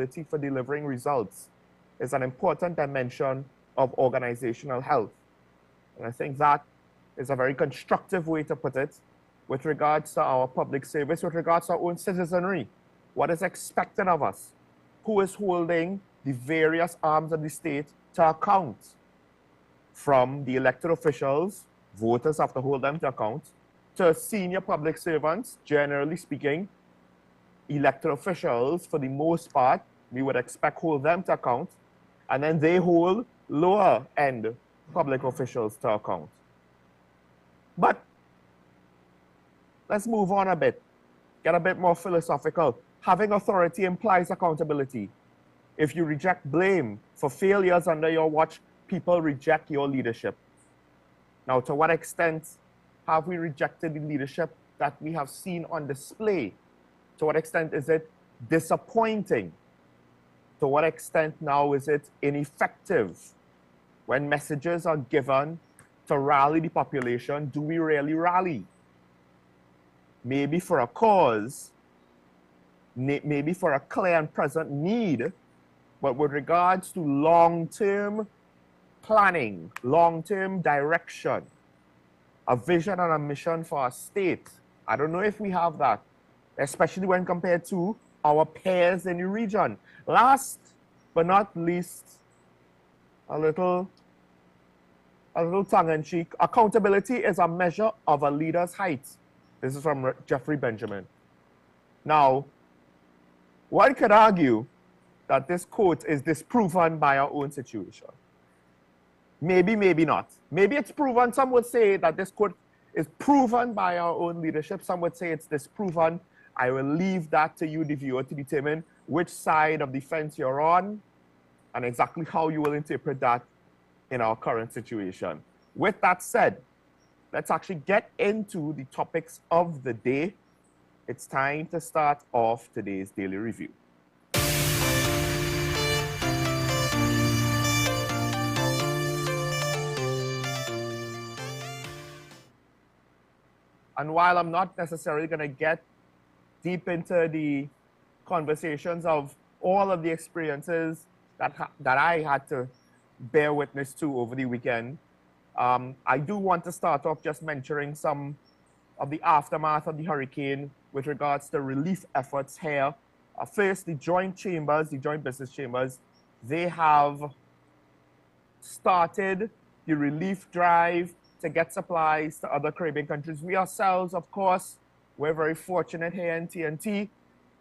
for delivering results is an important dimension of organizational health. And I think that is a very constructive way to put it with regards to our public service, with regards to our own citizenry. What is expected of us? Who is holding the various arms of the state to account? From the elected officials, voters have to hold them to account, to senior public servants, generally speaking, elected officials, for the most part, we would expect hold them to account, and then they hold lower end public officials to account. But let's move on a bit, get a bit more philosophical. Having authority implies accountability. If you reject blame for failures under your watch, people reject your leadership. Now, to what extent have we rejected the leadership that we have seen on display? To what extent is it disappointing? To what extent now is it ineffective? When messages are given to rally the population, do we really rally? Maybe for a cause, maybe for a clear and present need, but with regards to long-term planning, long-term direction, a vision and a mission for our state, I don't know if we have that, especially when compared to our peers in the region. Last but not least, a little tongue-in-cheek, accountability is a measure of a leader's height. This is from Jeffrey Benjamin. Now, one could argue that this quote is disproven by our own situation. Maybe, maybe not. Maybe it's proven. Some would say that this quote is proven by our own leadership. Some would say it's disproven. I will leave that to you, the viewer, to determine which side of the fence you're on and exactly how you will interpret that in our current situation. With that said, let's actually get into the topics of the day. It's time to start off today's daily review. And while I'm not necessarily going to get deep into the conversations of all of the experiences that I had to bear witness to over the weekend, I do want to start off just mentioning some of the aftermath of the hurricane with regards to relief efforts here. First, the joint chambers, the joint business chambers, they have started the relief drive to get supplies to other Caribbean countries. We ourselves, of course, we're very fortunate here in TNT.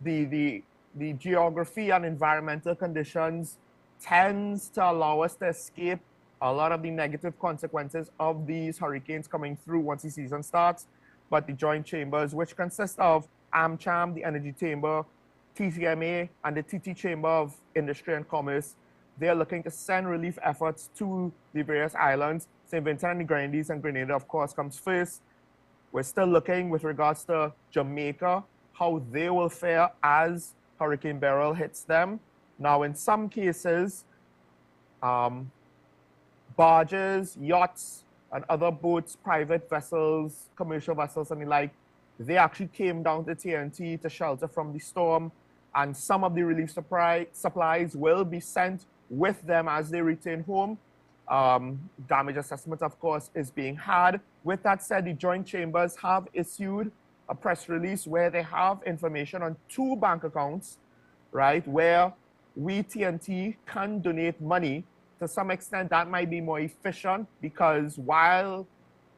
The geography and environmental conditions tends to allow us to escape a lot of the negative consequences of these hurricanes coming through once the season starts. But the joint chambers, which consist of AmCham, the Energy Chamber, TCMA, and the TT Chamber of Industry and Commerce, they're looking to send relief efforts to the various islands. St. Vincent and the Grenadines and Grenada, of course, comes first. We're still looking with regards to Jamaica, how they will fare as Hurricane Beryl hits them. Now, in some cases, barges, yachts, and other boats, private vessels, commercial vessels, and the like, they actually came down to TNT to shelter from the storm, and some of the relief supplies will be sent with them as they return home. Damage assessment, of course, is being had. With that said, the joint chambers have issued a press release where they have information on 2 bank accounts, right, where we, TNT, can donate money. To some extent, that might be more efficient because while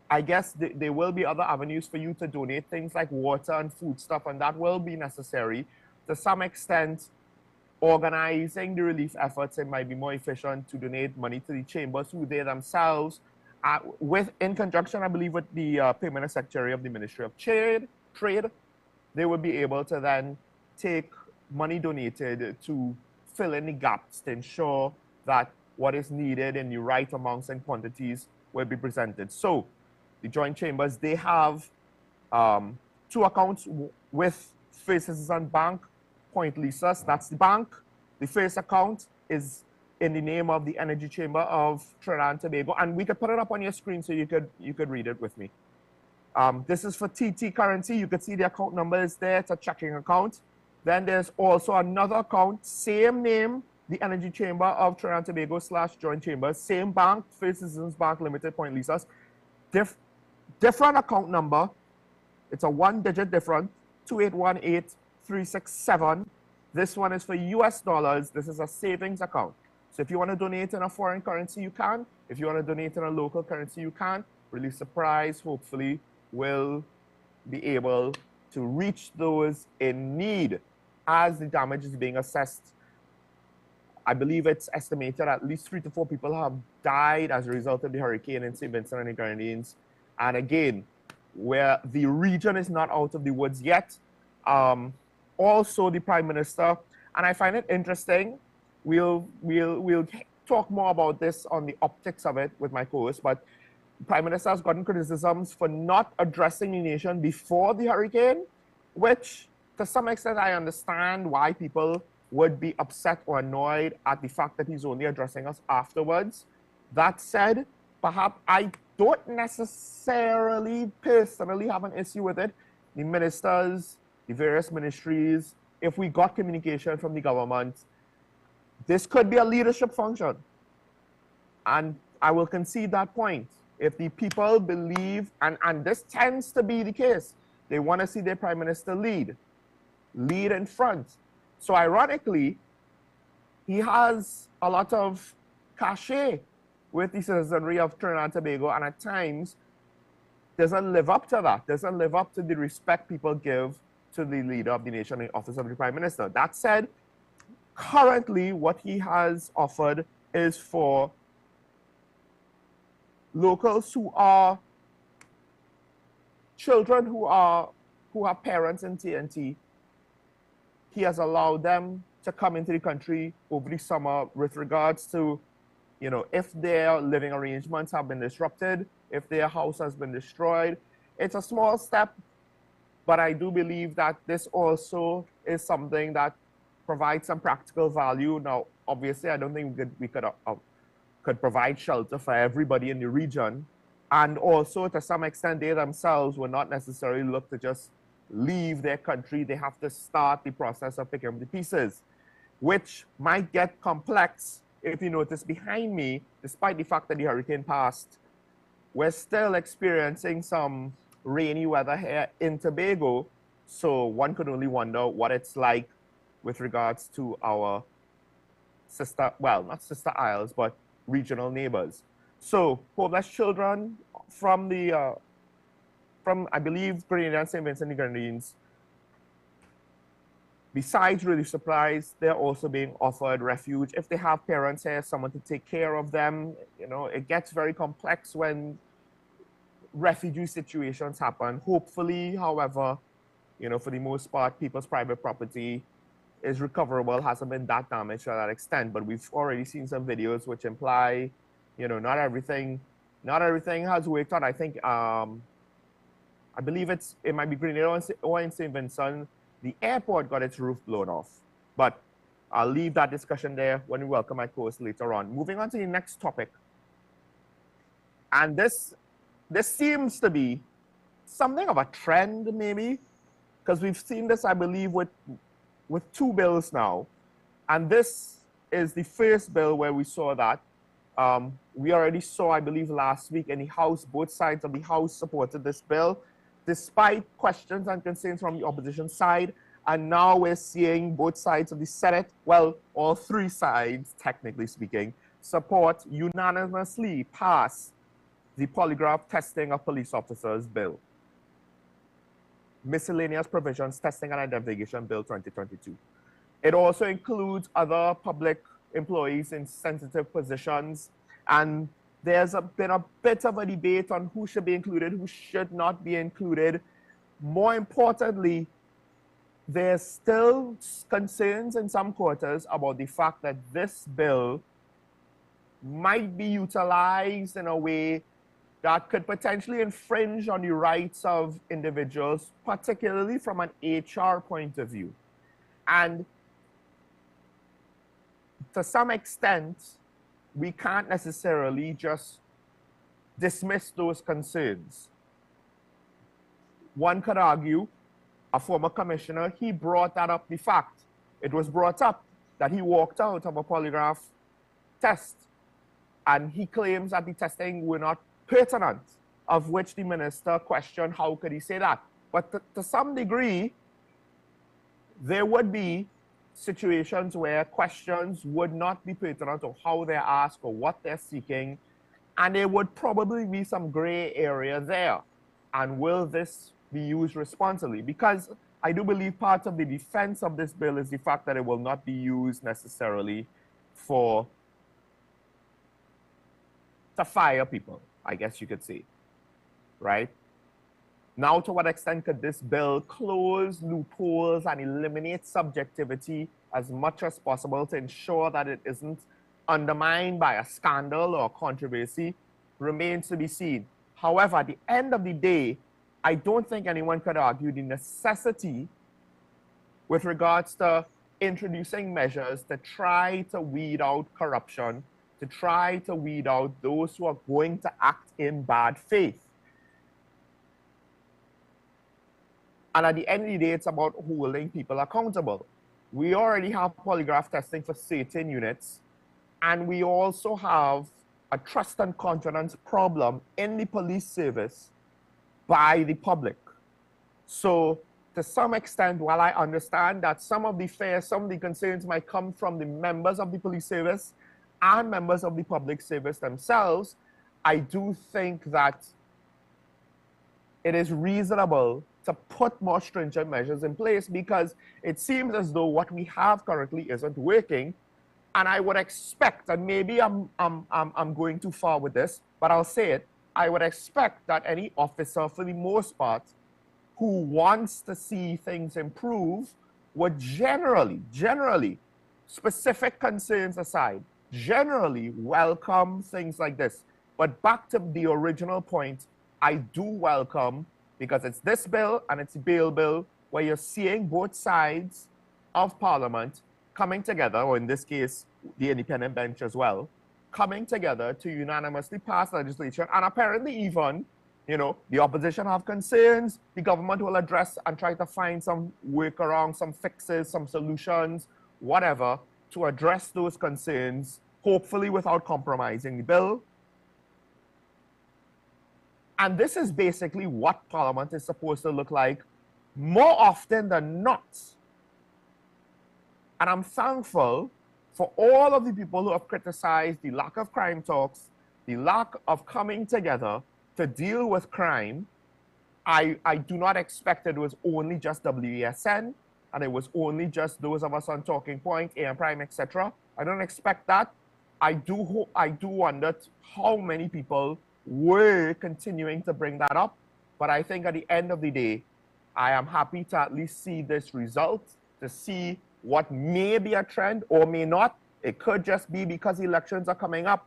I guess there will be other avenues for you to donate things like water and food stuff, and that will be necessary. To some extent, organizing the relief efforts, it might be more efficient to donate money to the chambers who they themselves, in conjunction, I believe, with the Permanent Secretary of the Ministry of Trade, they will be able to then take money donated to fill in the gaps to ensure that what is needed in the right amounts and quantities will be presented. So the joint chambers, they have 2 accounts with First Citizen Bank, Point Lisas, that's the bank. The first account is in the name of the Energy Chamber of Trinidad and Tobago, and we could put it up on your screen so you could read it with me. This is for TT currency. You could see the account number is there. It's a checking account. Then there's also another account, same name, the Energy Chamber of Trinidad and Tobago / Joint Chambers, same bank, First Citizens Bank Limited, Point Lisas, different account number. It's a 1-digit different, 2818367. This one is for US dollars. This is a savings account. So if you want to donate in a foreign currency, you can. If you want to donate in a local currency, you can. Release a prize, hopefully, will be able to reach those in need as the damage is being assessed. I believe it's estimated at least 3 to 4 people have died as a result of the hurricane in St. Vincent and the Grenadines. And again, where the region is not out of the woods yet. Also, the Prime Minister, and I find it interesting. We'll talk more about this on the optics of it with my co-host, but the Prime Minister has gotten criticisms for not addressing the nation before the hurricane, which to some extent I understand why people would be upset or annoyed at the fact that he's only addressing us afterwards. That said, perhaps I don't necessarily personally have an issue with it. The ministers, the various ministries, if we got communication from the government, this could be a leadership function. And I will concede that point. If the people believe, and this tends to be the case, they want to see their Prime Minister lead in front. So ironically, he has a lot of cachet with the citizenry of Trinidad and Tobago, and at times doesn't live up to that, doesn't live up to the respect people give to the leader of the nation, the office of the Prime Minister. That said, currently what he has offered is for locals who are children who have parents in TNT. He has allowed them to come into the country over the summer with regards to, you know, if their living arrangements have been disrupted, if their house has been destroyed. It's a small step, but I do believe that this also is something that provides some practical value. Now, obviously, I don't think we could provide shelter for everybody in the region. And also, to some extent, they themselves will not necessarily look to just leave their country. They have to start the process of picking up the pieces, which might get complex. If you notice behind me, despite the fact that the hurricane passed, we're still experiencing some rainy weather here in Tobago. So one could only wonder what it's like with regards to our sister, well, not sister isles, but regional neighbors. So homeless children from the, I believe, Greendot and St. Vincent and the Grenadines, besides relief supplies, they're also being offered refuge. If they have parents here, someone to take care of them. You know, it gets very complex when refugee situations happen. Hopefully, however, you know, for the most part, people's private property is recoverable, hasn't been that damaged to that extent. But we've already seen some videos which imply, you know, not everything has worked out. I think, I believe it might be Greendot or in St. Vincent, the airport got its roof blown off. But I'll leave that discussion there when we welcome my co-host later on. Moving on to the next topic. And this seems to be something of a trend, maybe, because we've seen this, I believe, with 2 bills now. And this is the first bill where we saw that. We already saw, I believe, last week in the House, both sides of the House supported this bill, despite questions and concerns from the opposition side. And now we're seeing both sides of the Senate, well, all 3 sides, technically speaking, support unanimously pass the polygraph testing of police officers bill. Miscellaneous Provisions Testing and Identification Bill 2022. It also includes other public employees in sensitive positions, and there's been a bit of a debate on who should be included, who should not be included. More importantly, there's still concerns in some quarters about the fact that this bill might be utilized in a way that could potentially infringe on the rights of individuals, particularly from an HR point of view. And to some extent, we can't necessarily just dismiss those concerns. One could argue a former commissioner, he brought that up, the fact. It was brought up that he walked out of a polygraph test, and he claims that the testing were not pertinent, of which the minister questioned how could he say that. But to some degree, there would be situations where questions would not be pertinent to how they're asked or what they're seeking, and there would probably be some gray area there. And will this be used responsibly? Because I do believe part of the defense of this bill is the fact that it will not be used necessarily to fire people, I guess you could say, right? Now, to what extent could this bill close loopholes and eliminate subjectivity as much as possible to ensure that it isn't undermined by a scandal or controversy remains to be seen. However, at the end of the day, I don't think anyone could argue the necessity with regards to introducing measures to try to weed out corruption, to try to weed out those who are going to act in bad faith. And at the end of the day, it's about holding people accountable. We already have polygraph testing for certain units, and we also have a trust and confidence problem in the police service by the public. So to some extent, while I understand that some of the fears, some of the concerns might come from the members of the police service and members of the public service themselves, I do think that it is reasonable to put more stringent measures in place, because it seems as though what we have currently isn't working. And I would expect, and maybe I'm going too far with this, but I'll say it, I would expect that any officer, for the most part, who wants to see things improve would generally, specific concerns aside, generally welcome things like this. But back to the original point, I do welcome, because it's this bill and it's a bail bill where you're seeing both sides of Parliament coming together, or in this case, the independent bench as well, coming together to unanimously pass legislation. And apparently even, you know, the opposition have concerns, the government will address and try to find some workaround, some fixes, some solutions, whatever, to address those concerns, hopefully without compromising the bill. And this is basically what Parliament is supposed to look like more often than not. And I'm thankful for all of the people who have criticized the lack of crime talks, the lack of coming together to deal with crime. I do not expect it was only just WESN, and it was only just those of us on Talking Point, AM Prime, etc. I don't expect that. I do wonder how many people were continuing to bring that up. But I think at the end of the day, I am happy to at least see this result, to see what may be a trend or may not. It could just be because elections are coming up.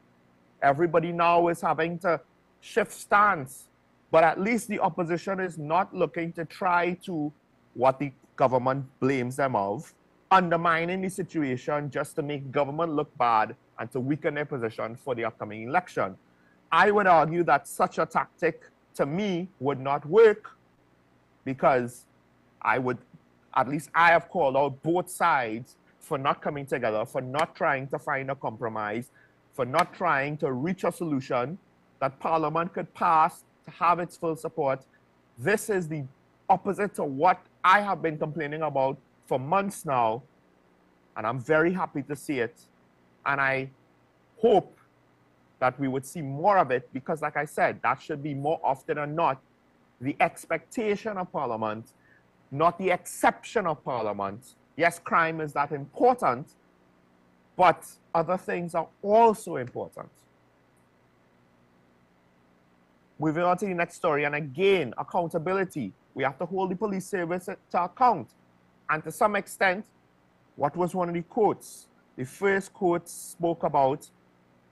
Everybody now is having to shift stance. But at least the opposition is not looking to try to, what the government blames them of, undermining the situation just to make government look bad and to weaken their position for the upcoming election. I would argue that such a tactic, to me, would not work, because at least I have called out both sides for not coming together, for not trying to find a compromise, for not trying to reach a solution that Parliament could pass to have its full support. This is the opposite to what I have been complaining about for months now, and I'm very happy to see it. And I hope that we would see more of it, because like I said, that should be more often than not the expectation of Parliament, not the exception of Parliament. Yes, crime is that important, but other things are also important. Moving on to the next story, and again, accountability. We have to hold the police service to account. And to some extent, what was one of the quotes? The first quote spoke about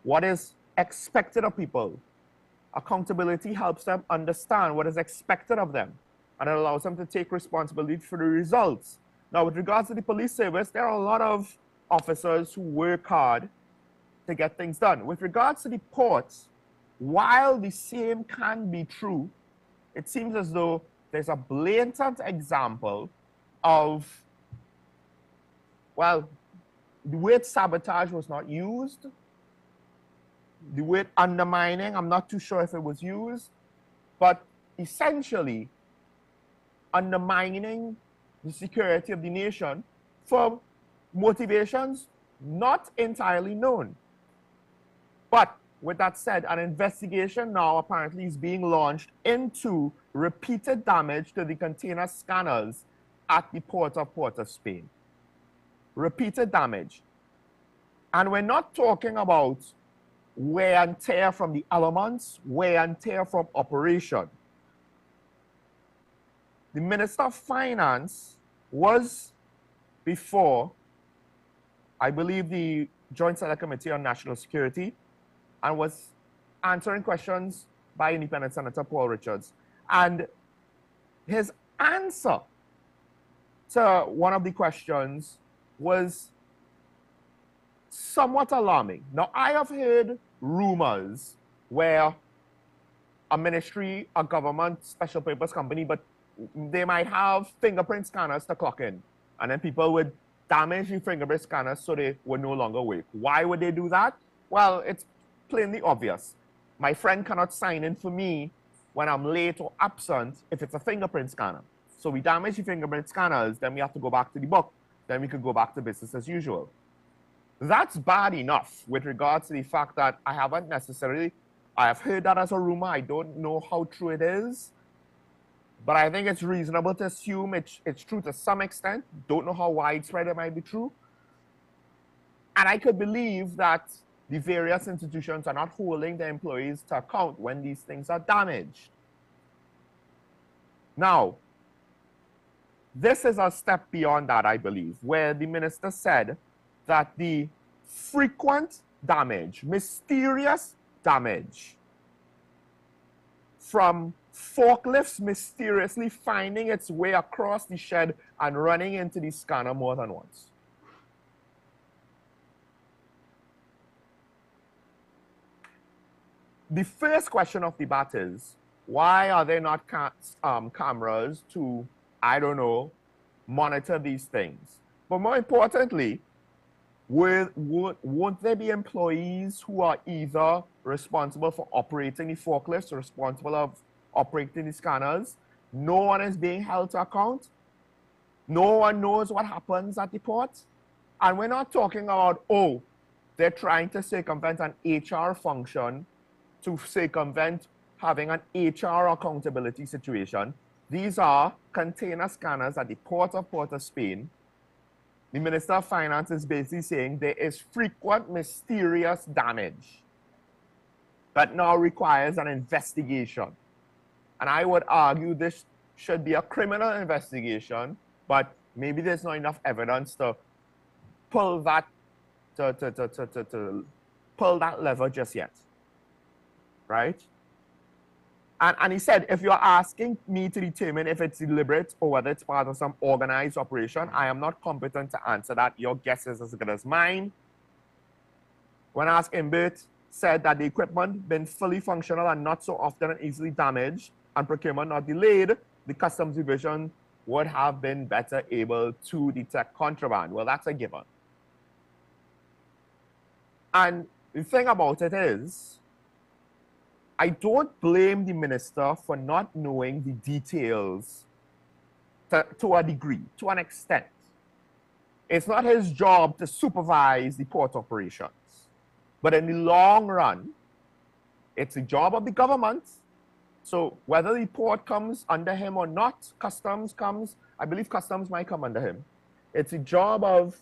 what is expected of people. Accountability helps them understand what is expected of them, and it allows them to take responsibility for the results. Now, with regards to the police service, there are a lot of officers who work hard to get things done. With regards to the ports, while the same can be true, it seems as though there's a blatant example of, well, the word sabotage was not used. The word undermining, I'm not too sure if it was used, but essentially undermining the security of the nation for motivations not entirely known. But with that said, an investigation now apparently is being launched into repeated damage to the container scanners at the port of Spain. Repeated damage. And we're not talking about wear and tear from the elements, wear and tear from operation. The Minister of Finance was before, I believe, the Joint Select Committee on National Security, and was answering questions by Independent Senator Paul Richards. And his answer to one of the questions was somewhat alarming. Now, I have heard rumors where a ministry, a government, special purpose company, but they might have fingerprint scanners to clock in, and then people would damage the fingerprint scanners so they would no longer work. Why would they do that? Well, it's plainly obvious. My friend cannot sign in for me when I'm late or absent if it's a fingerprint scanner. So we damage the fingerprint scanners, then we have to go back to the book. Then we could go back to business as usual. That's bad enough with regards to the fact that I have heard that as a rumor. I don't know how true it is, but I think it's reasonable to assume it's true to some extent. Don't know how widespread it might be true. And I could believe that the various institutions are not holding their employees to account when these things are damaged. Now, this is a step beyond that, I believe, where the minister said that the frequent damage, mysterious damage from forklifts mysteriously finding its way across the shed and running into the scanner more than once. The first question of debate is, why are there not cameras to, I don't know, monitor these things? But more importantly, won't there be employees who are either responsible for operating the forklifts or responsible of operating the scanners? No one is being held to account. No one knows what happens at the port. And we're not talking about, oh, they're trying to circumvent an HR function to circumvent having an HR accountability situation. These are container scanners at the port of Spain. The Minister of Finance is basically saying there is frequent mysterious damage that now requires an investigation. And I would argue this should be a criminal investigation, but maybe there's not enough evidence to pull that pull that lever just yet. Right? And he said, if you're asking me to determine if it's deliberate or whether it's part of some organized operation, I am not competent to answer that. Your guess is as good as mine. When asked, Imbert said that the equipment been fully functional and not so often and easily damaged and procurement not delayed, the Customs Division would have been better able to detect contraband. Well, that's a given. And the thing about it is, I don't blame the minister for not knowing the details to a degree, to an extent. It's not his job to supervise the port operations. But in the long run, it's the job of the government. So whether the port comes under him or not, customs comes, I believe customs might come under him. It's the job of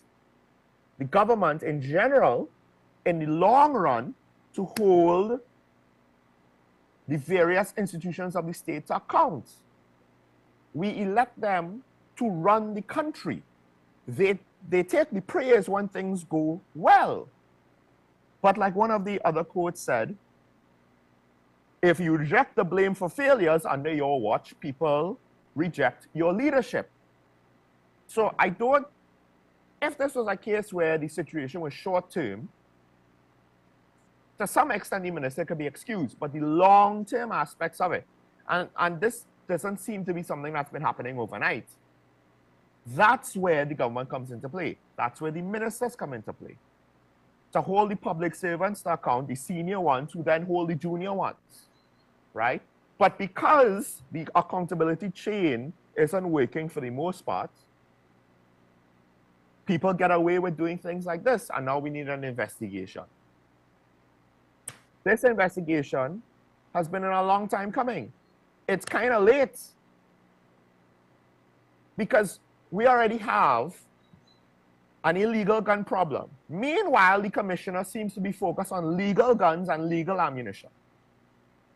the government in general, in the long run, to hold the various institutions of the state to account. We elect them to run the country. They take the praise when things go well. But like one of the other quotes said, if you reject the blame for failures under your watch, people reject your leadership. So I don't, if this was a case where the situation was short-term, to some extent the minister could be excused, but the long-term aspects of it, and this doesn't seem to be something that's been happening overnight. That's where the government comes into play. That's where the ministers come into play. To hold the public servants to account, the senior ones who then hold the junior ones, right? But because the accountability chain isn't working for the most part, people get away with doing things like this, and now we need an investigation. This investigation has been in a long time coming. It's kind of late because we already have an illegal gun problem. Meanwhile, the commissioner seems to be focused on legal guns and legal ammunition.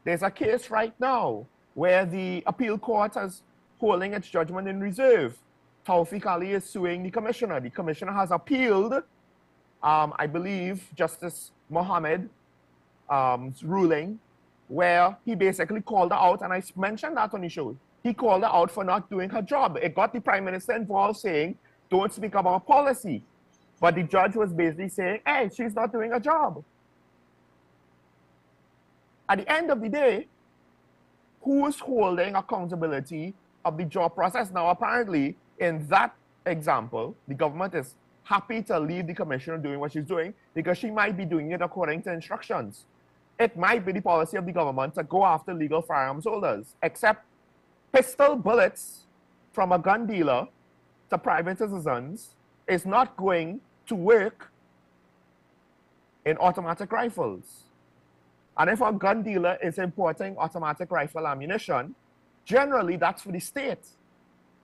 There's a case right now where the appeal court is holding its judgment in reserve. Tawfiq Ali is suing the commissioner. The commissioner has appealed, I believe, Justice Mohammed ruling, where he basically called her out, and I mentioned that on the show. He called her out for not doing her job. It got the Prime Minister involved saying, don't speak about policy. But the judge was basically saying, hey, she's not doing her job. At the end of the day, who's holding accountability of the job process? Now, apparently, in that example, the government is happy to leave the commissioner doing what she's doing because she might be doing it according to instructions. It might be the policy of the government to go after legal firearms holders, except pistol bullets from a gun dealer to private citizens is not going to work in automatic rifles. And if a gun dealer is importing automatic rifle ammunition, generally that's for the state.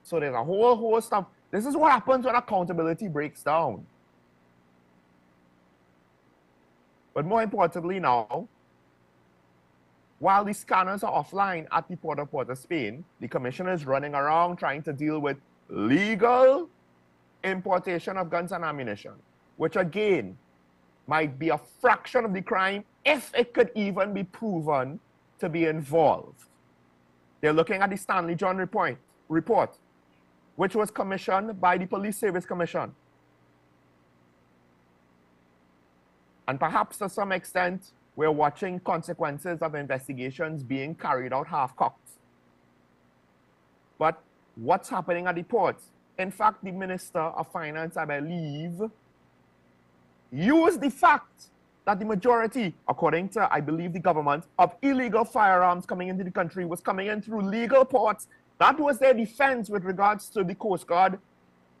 So there's a whole host of, this is what happens when accountability breaks down. But more importantly now, while the scanners are offline at the Port of Port-of-Spain, the commissioner is running around trying to deal with legal importation of guns and ammunition, which again might be a fraction of the crime if it could even be proven to be involved. They're looking at the Stanley John report, which was commissioned by the Police Service Commission. And perhaps to some extent, we're watching consequences of investigations being carried out half-cocked. But what's happening at the ports? In fact, the Minister of Finance, I believe, used the fact that the majority, according to, I believe, the government, of illegal firearms coming into the country was coming in through legal ports. That was their defense with regards to the Coast Guard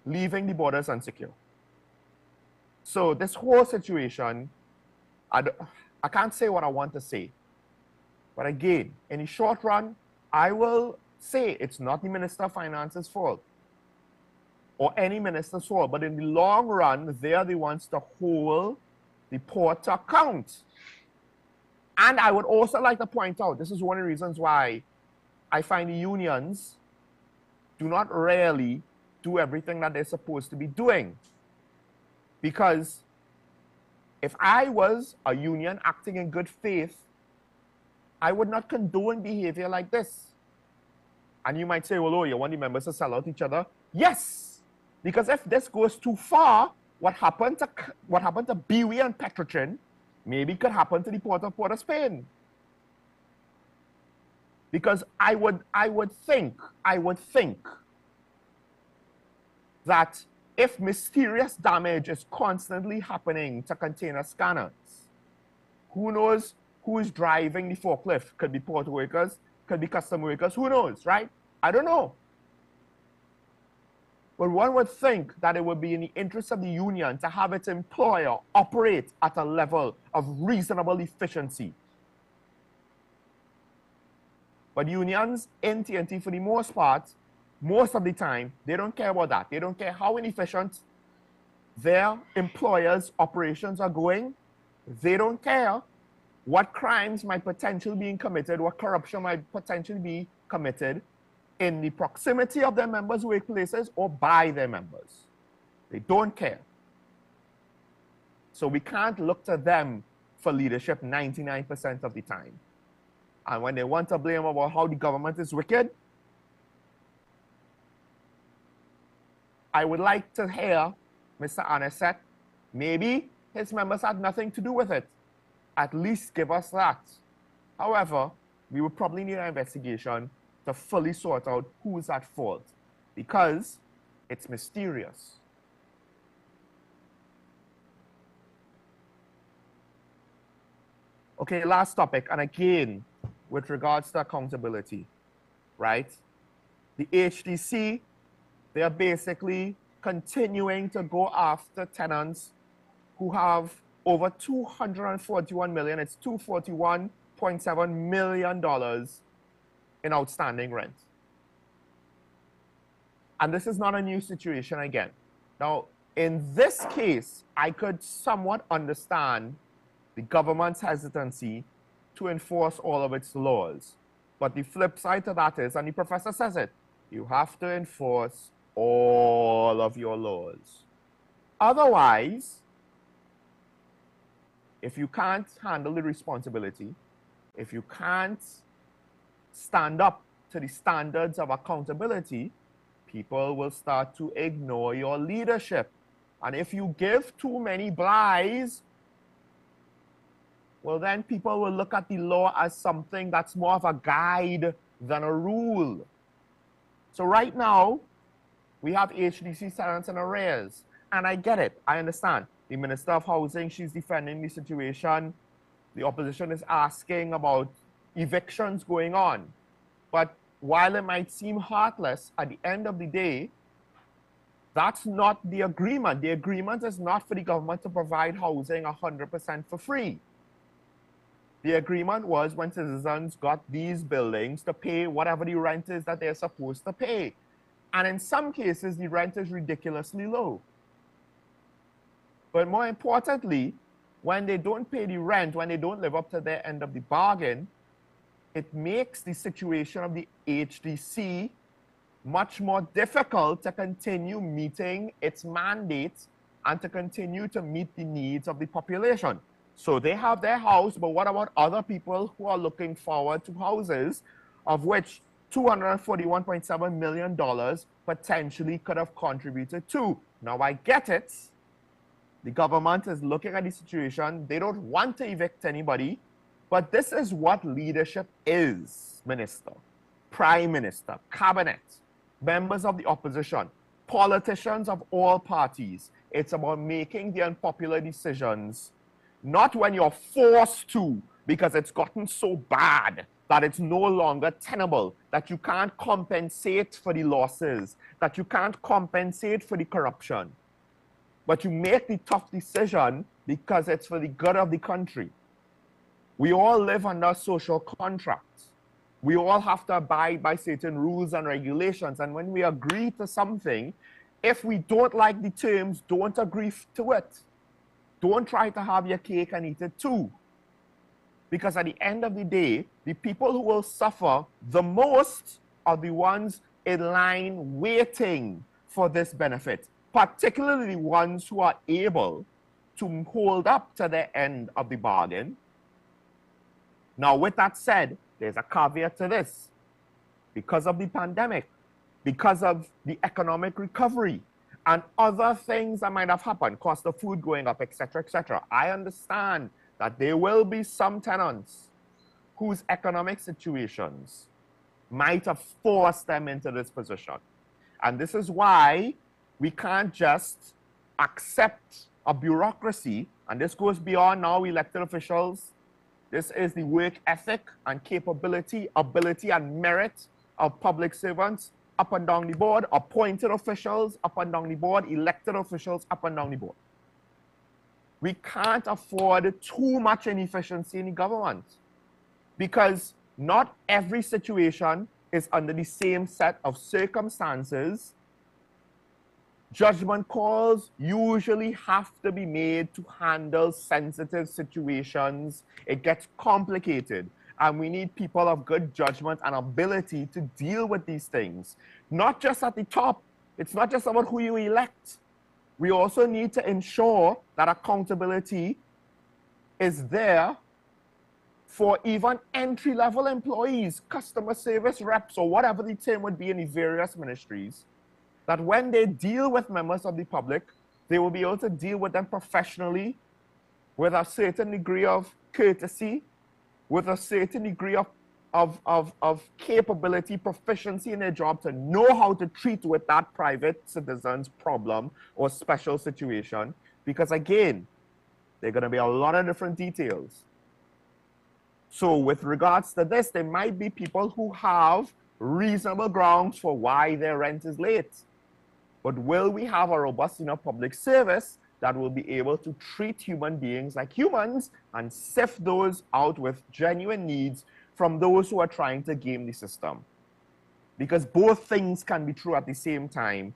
leaving the borders unsecure. So this whole situation, I can't say what I want to say. But again, in the short run, I will say it's not the Minister of Finance's fault or any minister's fault, but in the long run, they are the ones to hold the port to account. And I would also like to point out, this is one of the reasons why I find the unions do not really do everything that they're supposed to be doing. Because if I was a union acting in good faith, I would not condone behavior like this. And you might say, well, oh, you want the members to sell out each other? Yes, because if this goes too far, what happened to Biwi and Petrochin maybe could happen to the Port of Port-of-Spain. Because I would think that if mysterious damage is constantly happening to container scanners, who knows who is driving the forklift? Could be port workers, could be custom workers, who knows, right? I don't know. But one would think that it would be in the interest of the union to have its employer operate at a level of reasonable efficiency. But unions in TNT, for the most part, most of the time, they don't care about that. They don't care how inefficient their employers' operations are going. They don't care what crimes might potentially be committed, what corruption might potentially be committed in the proximity of their members' workplaces or by their members. They don't care. So we can't look to them for leadership 99% of the time. And when they want to blame about how the government is wicked, I would like to hear Mr. Anisette, maybe his members had nothing to do with it. At least give us that. However, we would probably need an investigation to fully sort out who's at fault because it's mysterious. Okay, last topic, and again, with regards to accountability, right? The HDC, they are basically continuing to go after tenants who have over $241 million, it's $241.7 million in outstanding rent. And this is not a new situation again. Now, in this case, I could somewhat understand the government's hesitancy to enforce all of its laws. But the flip side to that is, and the professor says it, you have to enforce all of your laws. Otherwise, if you can't handle the responsibility, if you can't stand up to the standards of accountability, people will start to ignore your leadership. And if you give too many blighs, well, then people will look at the law as something that's more of a guide than a rule. So right now, we have HDC tenants in arrears. And I get it. I understand. The Minister of Housing, she's defending the situation. The opposition is asking about evictions going on. But while it might seem heartless, at the end of the day, that's not the agreement. The agreement is not for the government to provide housing 100% for free. The agreement was when citizens got these buildings to pay whatever the rent is that they're supposed to pay. And in some cases, the rent is ridiculously low. But more importantly, when they don't pay the rent, when they don't live up to their end of the bargain, it makes the situation of the HDC much more difficult to continue meeting its mandate and to continue to meet the needs of the population. So they have their house, but what about other people who are looking forward to houses, of which $241.7 million potentially could have contributed to? Now, I get it. The government is looking at the situation. They don't want to evict anybody, but this is what leadership is, Minister, Prime Minister, Cabinet, members of the opposition, politicians of all parties. It's about making the unpopular decisions, not when you're forced to, because it's gotten so bad that it's no longer tenable, that you can't compensate for the losses, that you can't compensate for the corruption. But you make the tough decision because it's for the good of the country. We all live under social contracts. We all have to abide by certain rules and regulations. And when we agree to something, if we don't like the terms, don't agree to it. Don't try to have your cake and eat it too. Because at the end of the day, the people who will suffer the most are the ones in line waiting for this benefit, particularly the ones who are able to hold up to their end of the bargain. Now, with that said, there's a caveat to this. Because of the pandemic, because of the economic recovery, and other things that might have happened, cost of food going up, etc., etc. I understand that there will be some tenants whose economic situations might have forced them into this position. And this is why we can't just accept a bureaucracy, and this goes beyond now elected officials. This is the work ethic and capability, ability and merit of public servants up and down the board, appointed officials up and down the board, elected officials up and down the board. We can't afford too much inefficiency in the government because not every situation is under the same set of circumstances. Judgment calls usually have to be made to handle sensitive situations. It gets complicated. And we need people of good judgment and ability to deal with these things. Not just at the top. It's not just about who you elect. We also need to ensure that accountability is there for even entry-level employees, customer service reps, or whatever the term would be in the various ministries, that when they deal with members of the public, they will be able to deal with them professionally with a certain degree of courtesy, with a certain degree of of capability, proficiency in their job to know how to treat with that private citizen's problem or special situation. Because again, there are going to be a lot of different details. So with regards to this, there might be people who have reasonable grounds for why their rent is late. But will we have a robust enough public service that will be able to treat human beings like humans and sift those out with genuine needs from those who are trying to game the system? Because both things can be true at the same time,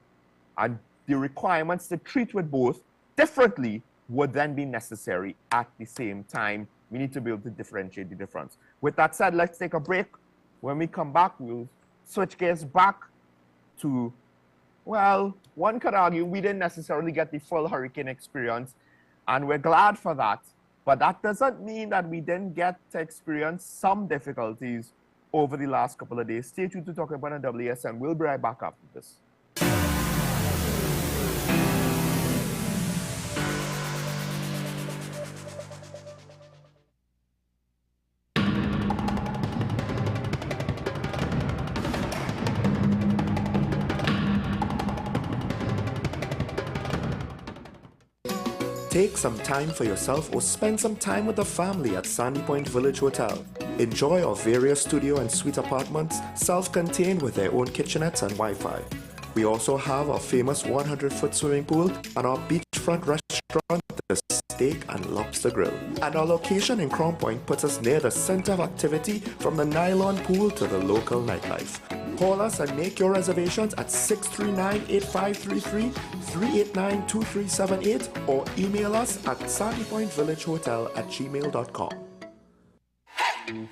and the requirements to treat with both differently would then be necessary at the same time. We need to be able to differentiate the difference. With that said, let's take a break. When we come back, we'll switch gears back to, well, one could argue we didn't necessarily get the full hurricane experience, and we're glad for that. But that doesn't mean that we didn't get to experience some difficulties over the last couple of days. Stay tuned to Talking About on WSN. We'll be right back after this. Take some time for yourself or spend some time with the family at Sandy Point Village Hotel. Enjoy our various studio and suite apartments, self-contained with their own kitchenettes and Wi-Fi. We also have our famous 100-foot swimming pool and our beachfront restaurant, the Steak and Lobster Grill. And our location in Crown Point puts us near the center of activity from the nylon pool to the local nightlife. Call us and make your reservations at 639-8533, 389-2378, or email us at sandypointvillagehotel@gmail.com.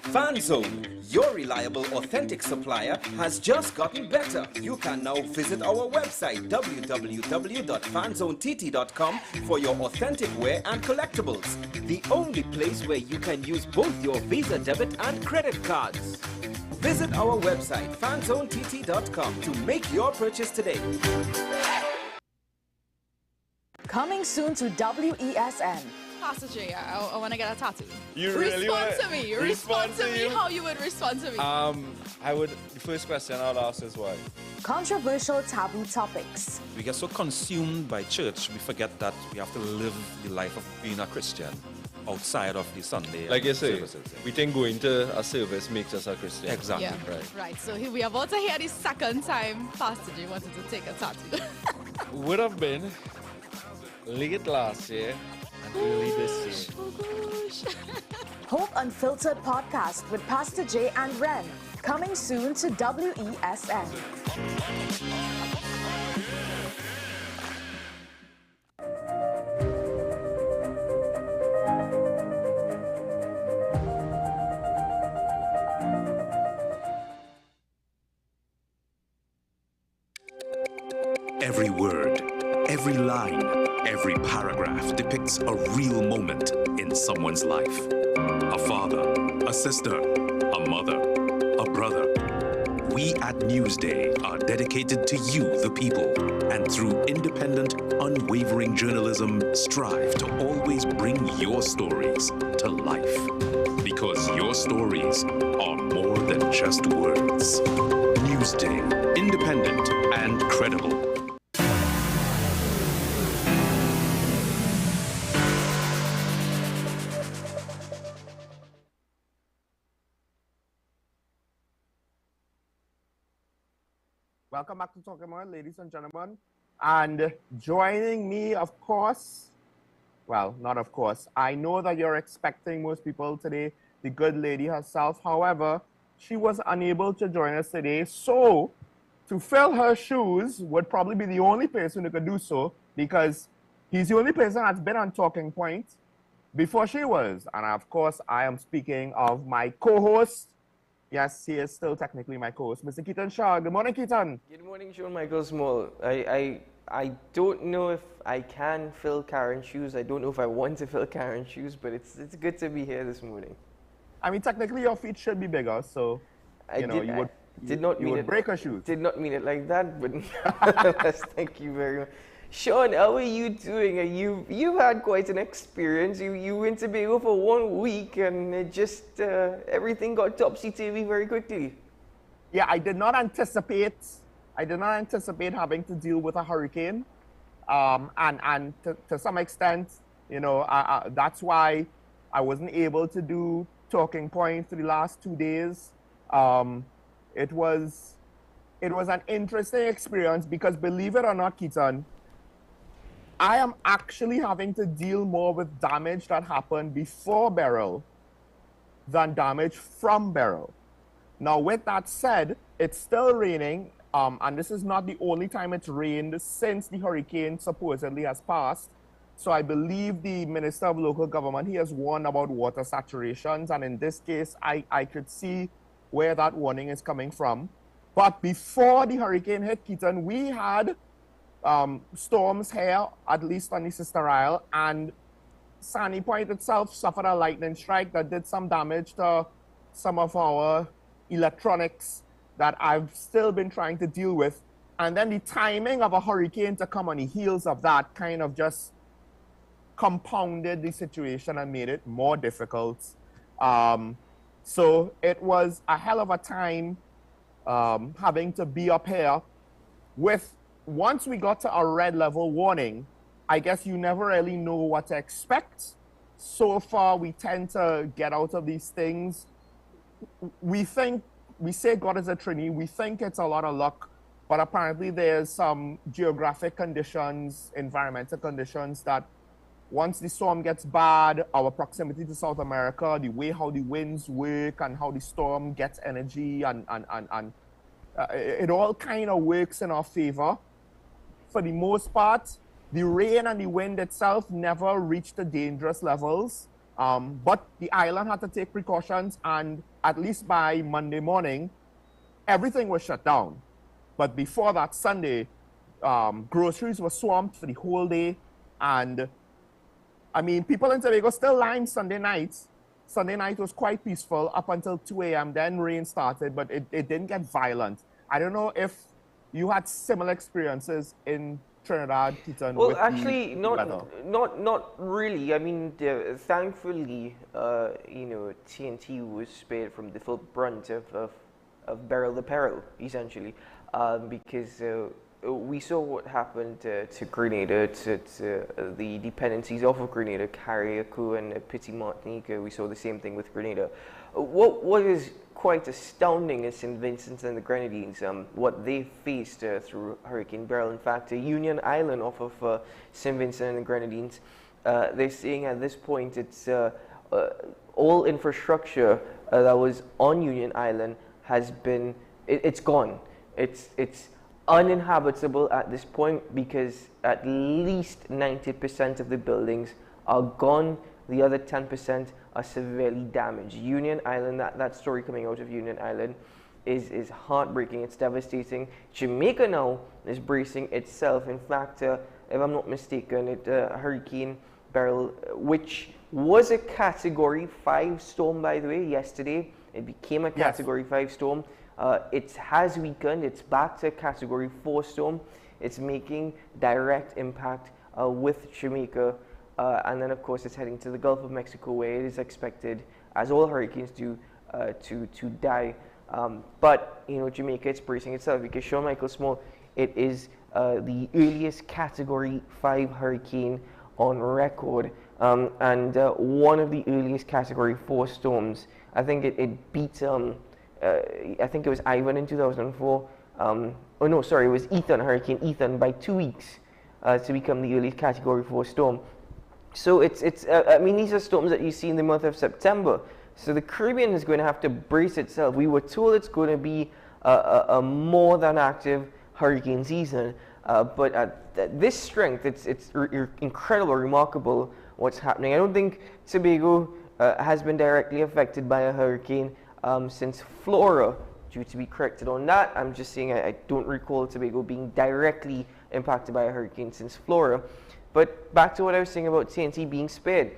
FanZone, your reliable, authentic supplier, has just gotten better. You can now visit our website www.fanzonett.com for your authentic wear and collectibles. The only place where you can use both your Visa debit and credit cards. Visit our website fanzonett.com to make your purchase today. Coming soon to WESN. Pastor J, I want to get a tattoo. You really respond to me. Respond to me how you would respond to me. The first question I'll ask is why? Controversial taboo topics. We get so consumed by church, we forget that we have to live the life of being a Christian outside of the Sunday like you say, services. we think going to a service makes us a Christian. Exactly. Yeah, right. So we are about to hear the second time Pastor J wanted to take a tattoo. Would have been late last year and early this year. Oh gosh. Hope Unfiltered podcast with Pastor J and Ren. Coming soon to WESN. Every word, every line, every paragraph depicts a real moment in someone's life. A father, a sister, a mother, a brother. We at Newsday are dedicated to you, the people, and through independent, unwavering journalism, strive to always bring your stories to life. Because your stories are more than just words. Newsday, independent and credible. Welcome back to Talking About, ladies and gentlemen. And joining me, of course, well, not of course, I know that you're expecting most people today, the good lady herself. However, she was unable to join us today. So, to fill her shoes would probably be the only person who could do so, because he's the only person that's been on Talking Point before she was. And of course, I am speaking of my co-host. Yes, he is still technically my co-host, Mr. Keaton Shaw. Good morning, Keaton. Good morning, Sean Michael Small. I don't know if I can fill Karen's shoes. I don't know if I want to fill Karen's shoes, but it's good to be here this morning. I mean, technically your feet should be bigger, so you would break her shoes. Did not mean it like that, but nonetheless, thank you very much. Sean, how are you doing? You've had quite an experience. You went to Tobago for 1 week and it just everything got topsy-turvy very quickly. Yeah, I did not anticipate having to deal with a hurricane. And to some extent, you know, that's why I wasn't able to do talking points for the last 2 days. It was an interesting experience because, believe it or not, Keaton, I am actually having to deal more with damage that happened before Beryl than damage from Beryl. Now, with that said, it's still raining, and this is not the only time it's rained since the hurricane supposedly has passed. So I believe the Minister of Local Government, he has warned about water saturations, and in this case, I could see where that warning is coming from. But before the hurricane hit, Keaton, we had storms here, at least on the Sister Isle, and Sandy Point itself suffered a lightning strike that did some damage to some of our electronics that I've still been trying to deal with. And then the timing of a hurricane to come on the heels of that kind of just compounded the situation and made it more difficult. So it was a hell of a time having to be up here with, once we got to a red level warning, I guess you never really know what to expect. So far, we tend to get out of these things. We say God is a Trinity, we think it's a lot of luck, but apparently there's some geographic conditions, environmental conditions that once the storm gets bad, our proximity to South America, the way how the winds work and how the storm gets energy and it all kind of works in our favor. For the most part, the rain and the wind itself never reached the dangerous levels, but the island had to take precautions, and at least by Monday morning, everything was shut down. But before that Sunday, groceries were swamped for the whole day, and I mean, people in Tobago still lined Sunday night. Sunday night was quite peaceful up until 2 a.m. Then rain started, but it didn't get violent. I don't know if you had similar experiences in Trinidad, Keaton. Well, with actually, the weather. not really. I mean, thankfully, you know, TNT was spared from the full brunt of Beryl the Peril, essentially, because we saw what happened to Grenada, to the dependencies off of Grenada, Carriacou and Petit Martinique. We saw the same thing with Grenada. What is quite astounding is St. Vincent and the Grenadines, what they faced through Hurricane Beryl. In fact, Union Island off of St. Vincent and the Grenadines, they're saying at this point it's all infrastructure that was on Union Island has been, it's gone. It's uninhabitable at this point because at least 90% of the buildings are gone. The other 10% are severely damaged. Union Island, that story coming out of Union Island is heartbreaking. It's devastating. Jamaica now is bracing itself. In fact, if I'm not mistaken, Hurricane Beryl, which was a Category 5 storm, by the way, yesterday, it became a Category 5 storm. It has weakened. It's back to a Category 4 storm. It's making direct impact with Jamaica. And then, of course, it's heading to the Gulf of Mexico, where it is expected, as all hurricanes do, to die. But, you know, Jamaica, it's bracing itself because Sean Michael Small, it is the earliest Category 5 hurricane on record, and one of the earliest Category 4 storms. I think it beat, I think it was Ivan in 2004. Oh, no, sorry, it was Ethan, Hurricane Ethan, by 2 weeks to become the earliest Category 4 storm. So I mean, these are storms that you see in the month of September. So the Caribbean is going to have to brace itself. We were told it's going to be a more than active hurricane season, but at this strength, it's incredible, remarkable what's happening. I don't think Tobago has been directly affected by a hurricane since Flora. Due to be corrected on that, I'm just saying I don't recall Tobago being directly impacted by a hurricane since Flora. But back to what I was saying about TNT being spared.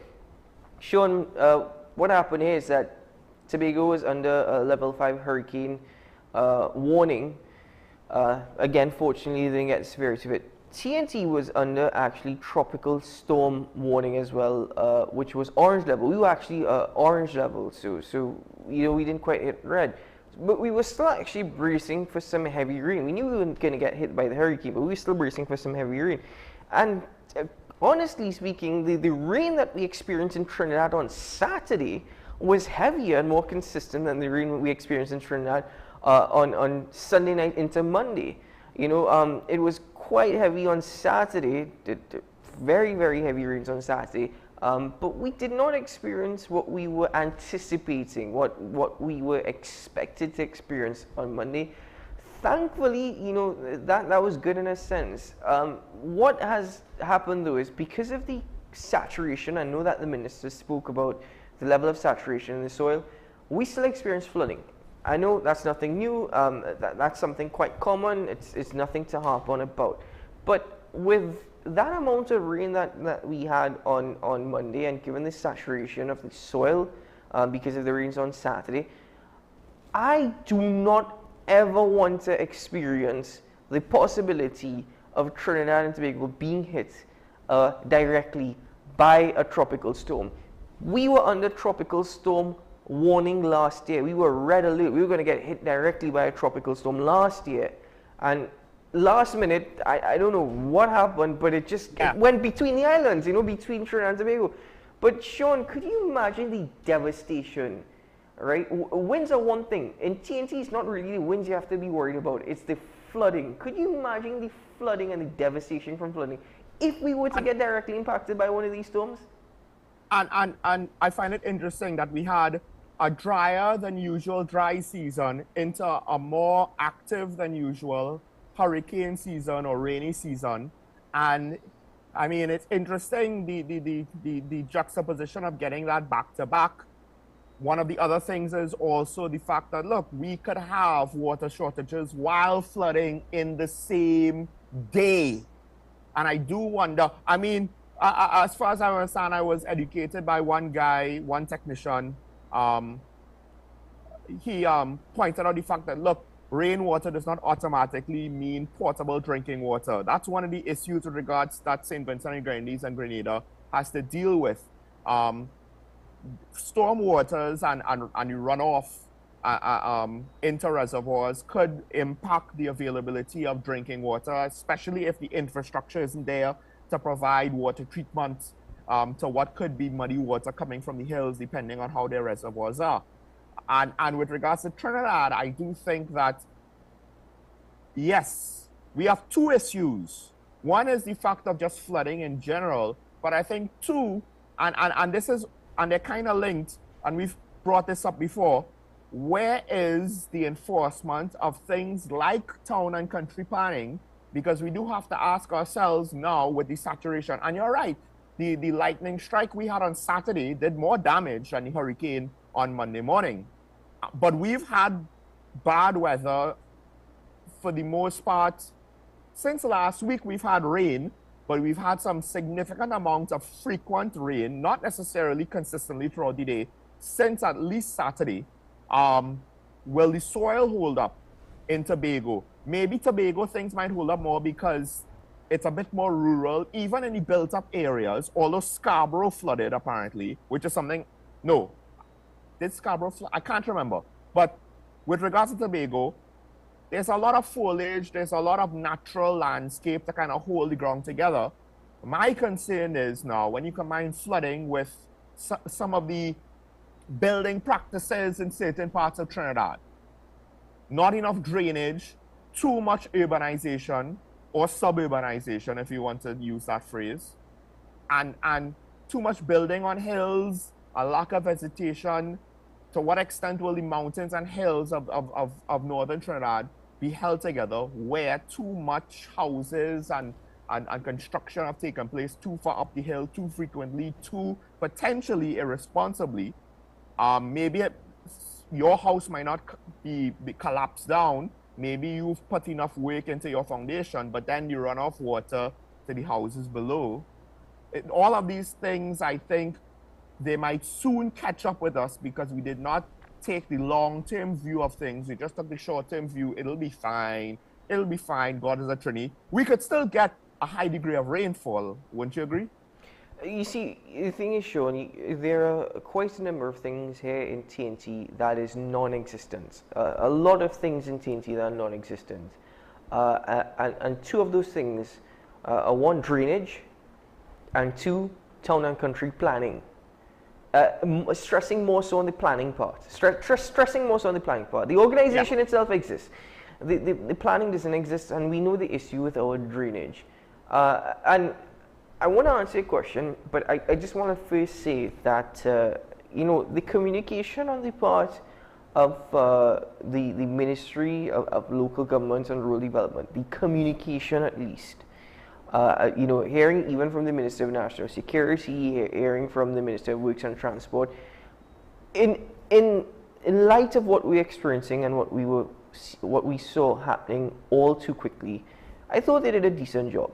Sean, what happened here is that Tobago was under a level 5 hurricane warning. Again, fortunately, they didn't get the severity of it TNT was under actually tropical storm warning as well, which was orange level. We were actually orange level, so we didn't quite hit red. But we were still actually bracing for some heavy rain. We knew we weren't going to get hit by the hurricane, but we were still bracing for some heavy rain. And honestly speaking, the rain that we experienced in Trinidad on Saturday was heavier and more consistent than the rain we experienced in Trinidad on Sunday night into Monday. It was quite heavy on Saturday, very, very heavy rains on Saturday. But we did not experience what we were anticipating, what we were expected to experience on Monday. Thankfully, that was good in a sense. What has happened though is because of the saturation, I know that the minister spoke about the level of saturation in the soil, we still experience flooding. I know that's nothing new, that's something quite common, it's nothing to harp on about. But with that amount of rain that we had on Monday, and given the saturation of the soil because of the rains on Saturday, I do not ever want to experience the possibility of Trinidad and Tobago being hit directly by a tropical storm. We were under tropical storm warning last year. We were red alert. We were going to get hit directly by a tropical storm last year. And last minute, I don't know what happened, but it just it went between the islands, between Trinidad and Tobago. But Sean, could you imagine the devastation, right? Winds are one thing. In TNT, it's not really the winds you have to be worried about. It's the flooding. Could you imagine the flooding and the devastation from flooding if we were to get directly impacted by one of these storms? And I find it interesting that we had a drier than usual dry season into a more active than usual hurricane season or rainy season. And I mean, it's interesting the juxtaposition of getting that back to back. One of the other things is also the fact that, look, we could have water shortages while flooding in the same day. And I do wonder, I mean, as far as I understand, I was educated by one guy, one technician. He pointed out the fact that, look, rainwater does not automatically mean potable drinking water. That's one of the issues with regards that St. Vincent and Grenadines and Grenada has to deal with. Storm waters and the runoff into reservoirs could impact the availability of drinking water, especially if the infrastructure isn't there to provide water treatment to what could be muddy water coming from the hills, depending on how their reservoirs are. And with regards to Trinidad, I do think that, yes, we have two issues. One is the fact of just flooding in general, but I think two, and they're kind of linked, and we've brought this up before, where is the enforcement of things like town and country planning? Because we do have to ask ourselves now with the saturation, and you're right, the lightning strike we had on Saturday did more damage than the hurricane on Monday morning. But we've had bad weather for the most part. Since last week, we've had rain, but we've had some significant amounts of frequent rain, not necessarily consistently throughout the day, since at least Saturday. Will the soil hold up in Tobago? Maybe Tobago things might hold up more because it's a bit more rural, even in the built-up areas, although Scarborough flooded apparently, which is something, no. Did Scarborough flood? I can't remember. But with regards to Tobago, there's a lot of foliage, there's a lot of natural landscape to kind of hold the ground together. My concern is now, when you combine flooding with some of the building practices in certain parts of Trinidad, not enough drainage, too much urbanization, or suburbanization, if you want to use that phrase, and too much building on hills, a lack of vegetation. To what extent will the mountains and hills of northern Trinidad be held together where too much houses and construction have taken place too far up the hill, too frequently, too potentially irresponsibly? Maybe your house might not be collapsed down. Maybe you've put enough work into your foundation, but then you run off water to the houses below. All of these things, I think, they might soon catch up with us because we did not take the long-term view of things. We just took the short-term view. It'll be fine. It'll be fine. God is a Trinity. We could still get a high degree of rainfall. Wouldn't you agree? You see, the thing is, Sean, there are quite a number of things here in TNT that is non-existent. A lot of things in TNT that are non-existent. And two of those things are one, drainage, and two, town and country planning. Stressing more so on the planning part. Stressing more so on the planning part. The organization itself exists. The planning doesn't exist, and we know the issue with our drainage. And I want to answer your question, but I just want to first say that, the communication on the part of the Ministry of Local Government and Rural Development, the communication at least, hearing even from the Minister of National Security, hearing from the Minister of Works and Transport, in light of what we're experiencing and what we saw happening all too quickly, I thought they did a decent job.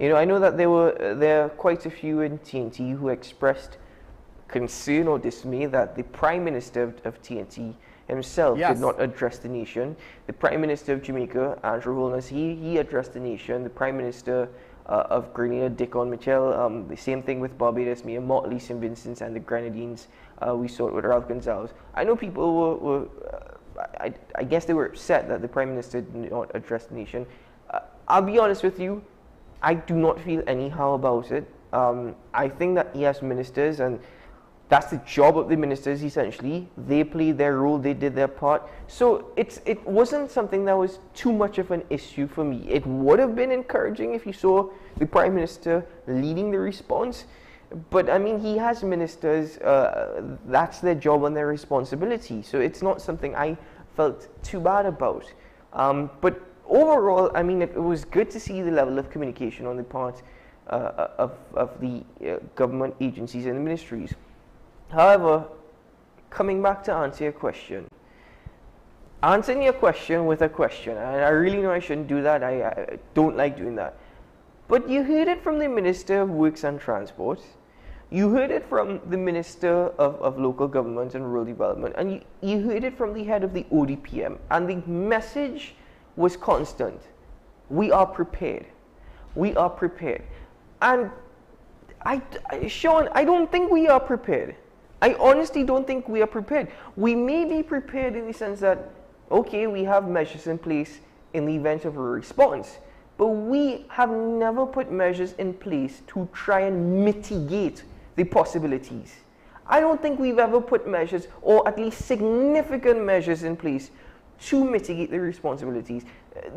I know that there are quite a few in TNT who expressed concern or dismay that the Prime Minister of TNT himself did not address the nation. The Prime Minister of Jamaica, Andrew Holness, he addressed the nation. The Prime Minister of Grenada, Dickon Mitchell, the same thing with Barbados, Mayor Motley, St. Vincent's and the Grenadines. We saw it with Ralph Gonzalez. I know people were I guess they were upset that the Prime Minister did not address the nation. I'll be honest with you, I do not feel anyhow about it. I think that he has ministers, and that's the job of the ministers essentially. They played their role, they did their part. So it wasn't something that was too much of an issue for me. It would have been encouraging if you saw the Prime Minister leading the response. But I mean, he has ministers, that's their job and their responsibility. So it's not something I felt too bad about. But overall, I mean, it was good to see the level of communication on the part of the government agencies and the ministries. However, coming back to answer your question, answering your question with a question, and I really know I shouldn't do that, I don't like doing that. But you heard it from the Minister of Works and Transport, you heard it from the Minister of Local Government and Rural Development, and you heard it from the head of the ODPM, and the message was constant. We are prepared. We are prepared. And Sean, I don't think we are prepared. I honestly don't think we are prepared. We may be prepared in the sense that, okay, we have measures in place in the event of a response, but we have never put measures in place to try and mitigate the possibilities. I don't think we've ever put measures, or at least significant measures in place to mitigate the responsibilities.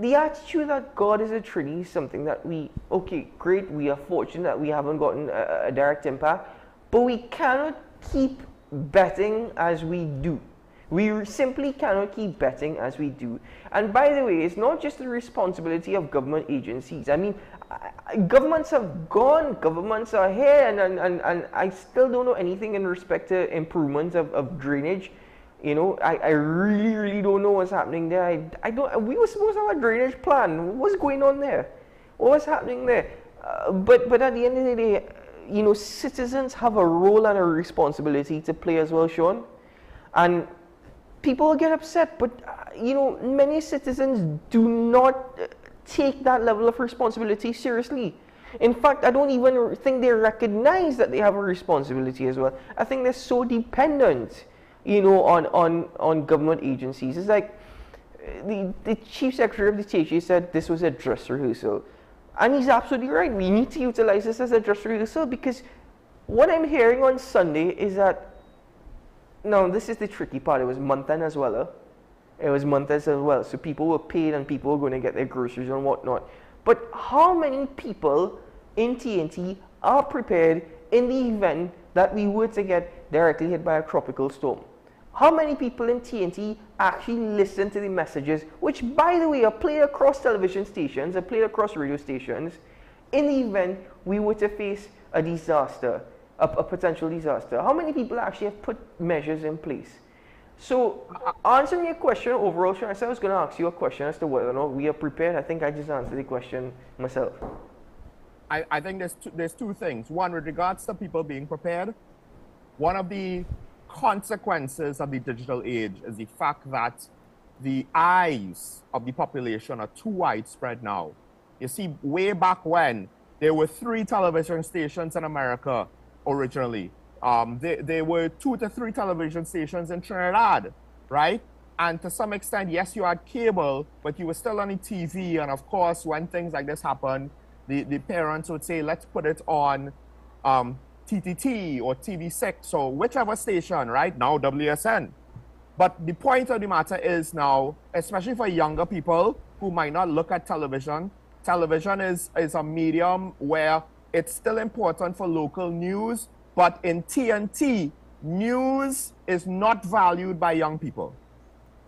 The attitude that God is a Trinity is something that okay, great, we are fortunate that we haven't gotten a direct impact, but we cannot keep betting as we do. We simply cannot keep betting as we do. And by the way, it's not just the responsibility of government agencies. I mean, governments have gone, governments are here, and I still don't know anything in respect to improvements of drainage. I really don't know what's happening there. We were supposed to have a drainage plan. What's going on there? What's happening there? But at the end of the day, citizens have a role and a responsibility to play as well, Sean. And people get upset, but many citizens do not take that level of responsibility seriously. In fact, I don't even think they recognize that they have a responsibility as well. I think they're so dependent, on government agencies. It's like the Chief Secretary of the THA said this was a dress rehearsal. And he's absolutely right. We need to utilize this as a dress rehearsal, because what I'm hearing on Sunday is that, now this is the tricky part, it was month-end as well. It was month-end as well. So people were paid and people were going to get their groceries and whatnot. But how many people in TNT are prepared in the event that we were to get directly hit by a tropical storm? How many people in TNT actually listen to the messages, which, by the way, are played across television stations, are played across radio stations, in the event we were to face a disaster, a potential disaster? How many people actually have put measures in place? So, answering your question overall, Sean, I said I was going to ask you a question as to whether or not we are prepared. I think I just answered the question myself. I think there's two things. One, with regards to people being prepared, one of the consequences of the digital age is the fact that the eyes of the population are too widespread now. You see, way back when, there were 3 television stations in America originally. There were 2 to 3 television stations in Trinidad, right? And to some extent, yes, you had cable, but you were still on the TV. And of course, when things like this happen, the parents would say, let's put it on TTT or TV6 or whichever station, right? Now WSN. But the point of the matter is now, especially for younger people who might not look at television, television is a medium where it's still important for local news, but in TNT, news is not valued by young people,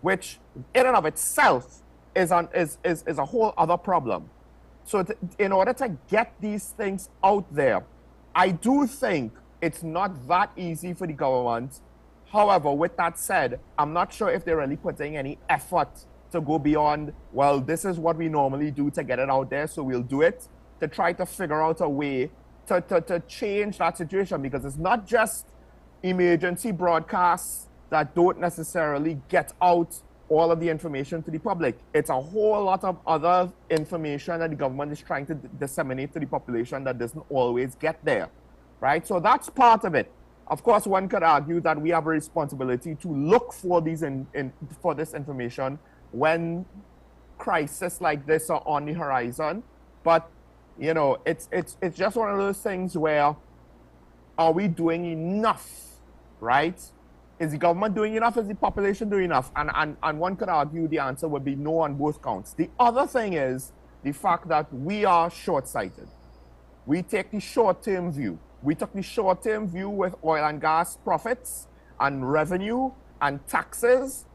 which in and of itself is a whole other problem. So in order to get these things out there, I do think it's not that easy for the government. However, with that said, I'm not sure if they're really putting any effort to go beyond, well, this is what we normally do to get it out there, so we'll do it, to try to figure out a way to change that situation, because it's not just emergency broadcasts that don't necessarily get out all of the information to the public. It's a whole lot of other information that the government is trying to disseminate to the population that doesn't always get there, right? So that's part of it. Of course, one could argue that we have a responsibility to look for these for this information when crises like this are on the horizon. But you know, it's just one of those things where, are we doing enough, right? Is the government doing enough? Is the population doing enough? And one could argue the answer would be no on both counts. The other thing is the fact that we are short-sighted. We take the short-term view. We took the short-term view with oil and gas profits and revenue and taxes.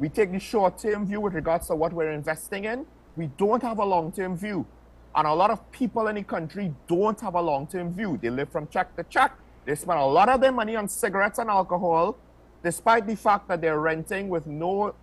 We take the short-term view with regards to what we're investing in. We don't have a long-term view. And a lot of people in the country don't have a long-term view. They live from check to check. They spend a lot of their money on cigarettes and alcohol, despite the fact that they're renting with not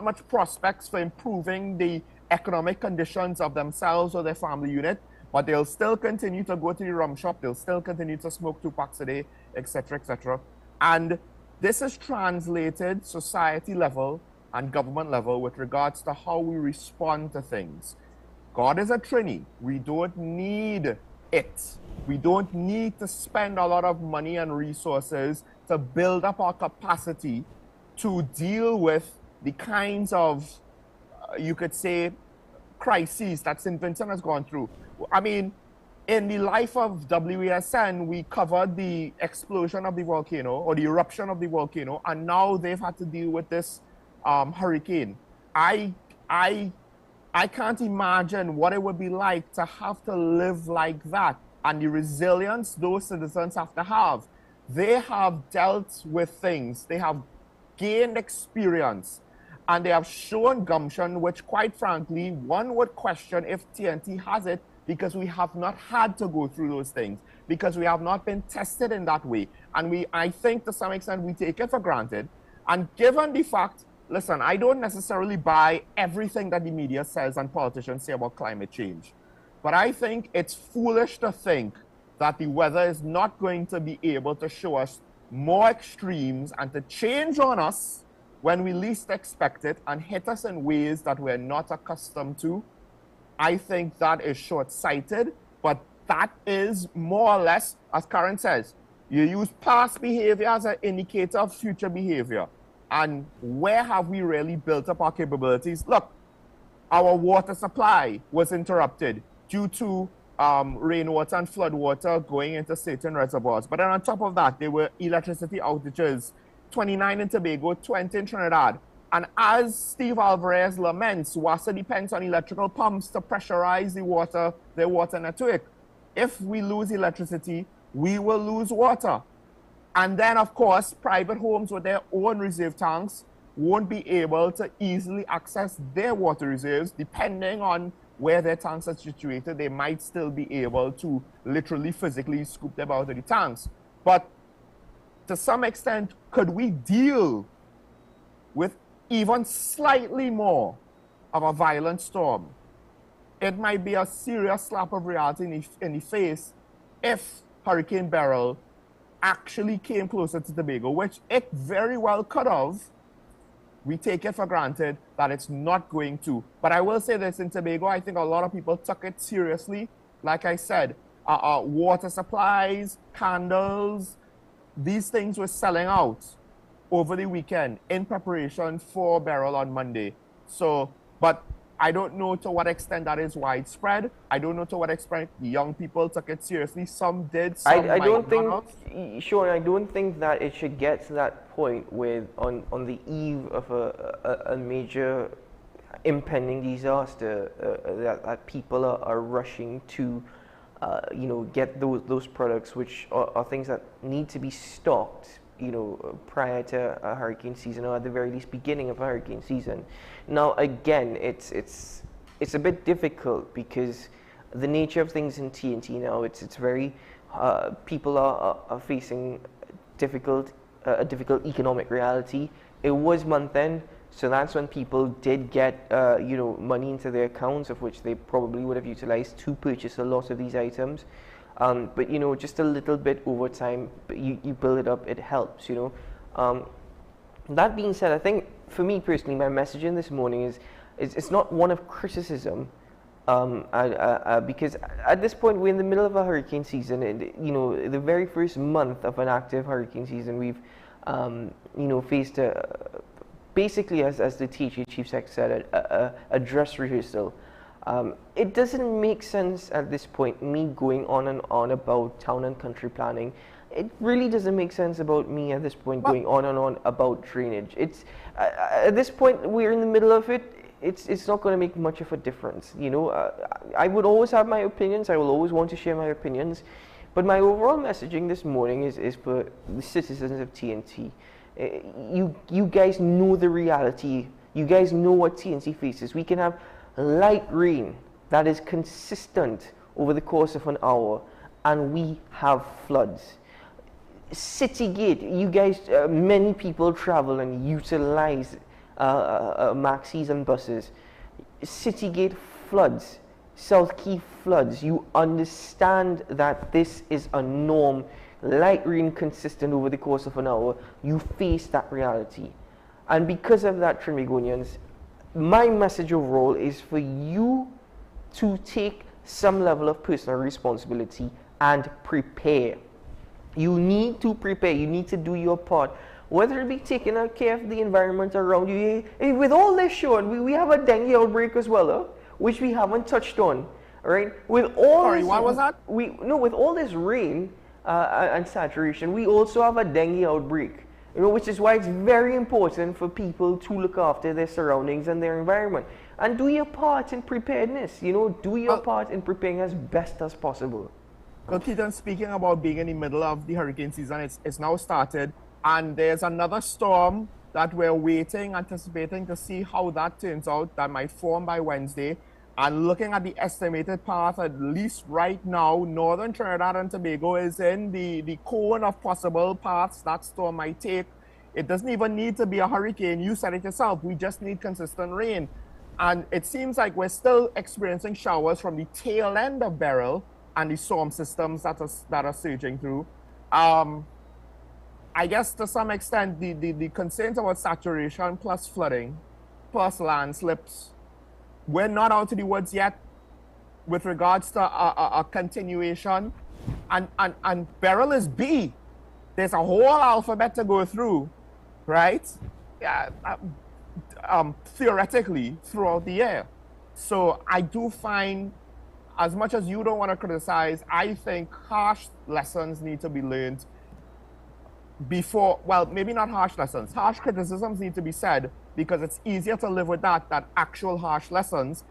much prospects for improving the economic conditions of themselves or their family unit. But they'll still continue to go to the rum shop. They'll still continue to smoke 2 packs a day, etc., etc. And this is translated society level and government level with regards to how we respond to things. God is a Trinity. We don't need it. We don't need to spend a lot of money and resources to build up our capacity to deal with the kinds of, you could say, crises that St. Vincent has gone through. I mean, in the life of WESN, we covered the explosion of the volcano or the eruption of the volcano, and now they've had to deal with this hurricane. I can't imagine what it would be like to have to live like that, and the resilience those citizens have to have. They have dealt with things, they have gained experience, and they have shown gumption, which quite frankly, one would question if TNT has it, because we have not had to go through those things, because we have not been tested in that way. And I think to some extent we take it for granted. And given the fact, listen, I don't necessarily buy everything that the media says and politicians say about climate change. But I think it's foolish to think that the weather is not going to be able to show us more extremes and to change on us when we least expect it and hit us in ways that we're not accustomed to. I think that is short-sighted, but that is more or less, as Karen says, you use past behavior as an indicator of future behavior. And where have we really built up our capabilities? Look, our water supply was interrupted due to rainwater and floodwater going into certain reservoirs. But then on top of that, there were electricity outages, 29 in Tobago, 20 in Trinidad. And as Steve Alvarez laments, WASA depends on electrical pumps to pressurize their water network. If we lose electricity, we will lose water. And then, of course, private homes with their own reserve tanks won't be able to easily access their water reserves. Depending on where their tanks are situated, they might still be able to literally, physically scoop them out of the tanks. But to some extent, could we deal with even slightly more of a violent storm? It might be a serious slap of reality in the face if Hurricane Beryl actually came closer to Tobago, which it very well could have, we take it for granted that it's not going to. But I will say this, in Tobago, I think a lot of people took it seriously. Like I said, water supplies, candles, these things were selling out over the weekend in preparation for Beryl on Monday. So, but I don't know to what extent that is widespread. I don't know to what extent young people took it seriously. Some did, some I don't might not. think, Sean, I don't think that it should get to that point with on the eve of a major impending disaster that people are rushing to, get those products, which are things that need to be stocked, prior to a hurricane season, or at the very least beginning of a hurricane season. Now, again, it's a bit difficult because the nature of things in TNT now, it's very, people are facing a difficult economic reality. It was month end, so that's when people did get, money into their accounts, of which they probably would have utilized to purchase a lot of these items. But just a little bit over time, you build it up, it helps. That being said, I think for me personally, my messaging this morning is it's not one of criticism, because at this point we're in the middle of a hurricane season, and the very first month of an active hurricane season, we've faced basically, as the THA chief secretary said, a dress rehearsal. It doesn't make sense at this point, me going on and on about town and country planning. It really doesn't make sense about me at this point going on and on about drainage. It's at this point we're in the middle of it. It's not going to make much of a difference. I would always have my opinions. I will always want to share my opinions, but my overall messaging this morning is for the citizens of TNT. You guys know the reality. You guys know what TNT faces. We can have light rain that is consistent over the course of an hour, and we have floods. Citygate, you guys, many people travel and utilize maxis and buses. Citygate floods, South Key floods. You understand that this is a norm. Light rain consistent over the course of an hour. You face that reality, and because of that, Trinbagonians, my message overall is for you to take some level of personal responsibility and prepare. You need to prepare. You need to do your part. Whether it be taking care of the environment around you. With all this, Sean, we have a dengue outbreak as well, which we haven't touched on. Right? With all Sorry, what was that? With all this rain and saturation, we also have a dengue outbreak. Which is why it's very important for people to look after their surroundings and their environment. And do your part in preparedness. Do your part in preparing as best as possible. Well, Keaton, speaking about being in the middle of the hurricane season, it's now started, and there's another storm that we're waiting, anticipating to see how that turns out, that might form by Wednesday. And looking at the estimated path, at least right now, northern Trinidad and Tobago is in the cone of possible paths that storm might take. It doesn't even need to be a hurricane. You said it yourself. We just need consistent rain. And it seems like we're still experiencing showers from the tail end of Beryl and the storm systems that are surging through. I guess to some extent, the concerns about saturation plus flooding plus landslips, we're not out of the woods yet with regards to a continuation. And Beryl is B. There's a whole alphabet to go through, right? Theoretically, throughout the year. So I do find, as much as you don't want to criticize, I think harsh lessons need to be learned before, well, maybe not harsh lessons. Harsh criticisms need to be said, because it's easier to live with that than actual harsh lessons.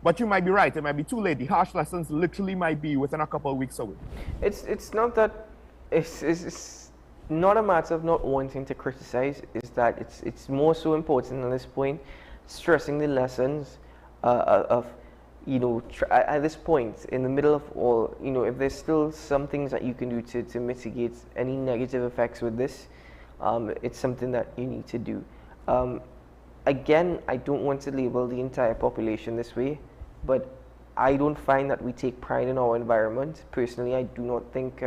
But you might be right, it might be too late. The harsh lessons literally might be within a couple of weeks away. It's not that, it's not a matter of not wanting to criticize, is that it's more so important at this point, stressing the lessons of, at this point, in the middle of all, if there's still some things that you can do to mitigate any negative effects with this, it's something that you need to do. Again, I don't want to label the entire population this way, but I don't find that we take pride in our environment. Personally, I do not think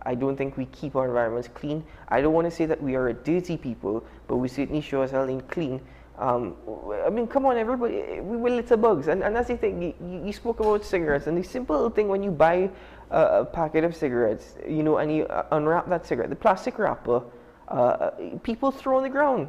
I don't think we keep our environments clean. I don't want to say that we are a dirty people, but we certainly sure as hell ain't clean. I mean, come on, everybody, we will litter bugs. And that's the thing, you spoke about cigarettes, and the simple thing when you buy a packet of cigarettes, you know, and you unwrap that cigarette, the plastic wrapper, people throw on the ground,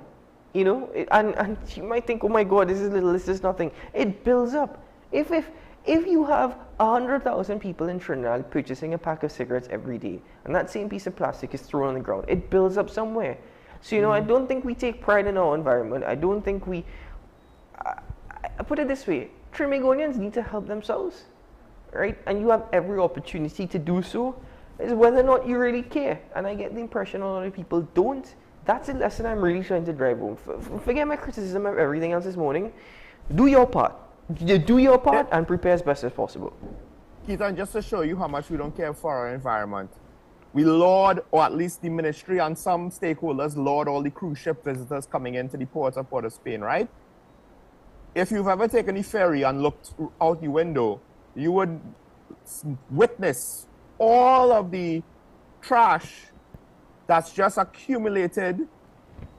you know, and you might think, oh my God, this is little, this is nothing. It builds up. If you have 100,000 people in Trinidad purchasing a pack of cigarettes every day, and that same piece of plastic is thrown on the ground, it builds up somewhere. So, you know, I don't think we take pride in our environment. I don't think we, I put it this way, Trinbagonians need to help themselves, right? And you have every opportunity to do so. It's whether or not you really care. And I get the impression a lot of people don't. That's a lesson I'm really trying to drive home. Forget my criticism of everything else this morning. Do your part. Do your part and prepare as best as possible. Keith, and just to show you how much we don't care for our environment, we laud, or at least the ministry and some stakeholders laud all the cruise ship visitors coming into the port of Port of Spain, right? If you've ever taken the ferry and looked out the window, you would witness all of the trash that's just accumulated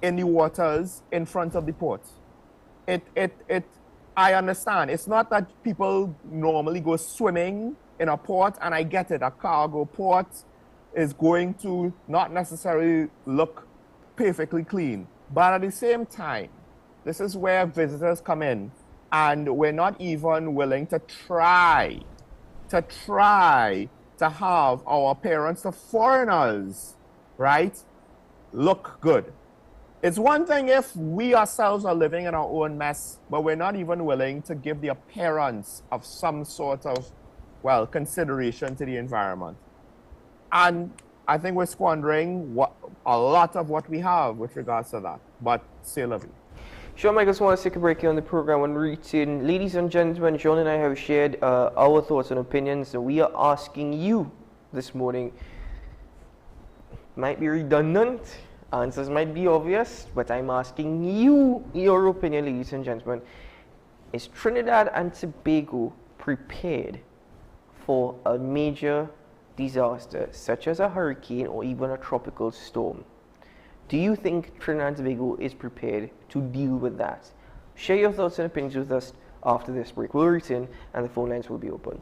in the waters in front of the port. I understand. It's not that people normally go swimming in a port, and I get it, a cargo port is going to not necessarily look perfectly clean. But at the same time, this is where visitors come in, and we're not even willing to try to have our appearance to foreigners, right, look good. It's one thing if we ourselves are living in our own mess, but we're not even willing to give the appearance of some sort of, well, consideration to the environment. And I think we're squandering a lot of what we have with regards to that. But c'est la vie. Sure, Mike, I just want to take a break here on the program and return. Ladies and gentlemen, John and I have shared our thoughts and opinions. So we are asking you this morning, might be redundant, answers might be obvious, but I'm asking you your opinion, ladies and gentlemen. Is Trinidad and Tobago prepared for a major disaster, such as a hurricane or even a tropical storm? Do you think Trinidad and Tobago is prepared to deal with that? Share your thoughts and opinions with us after this break. We'll return and the phone lines will be open.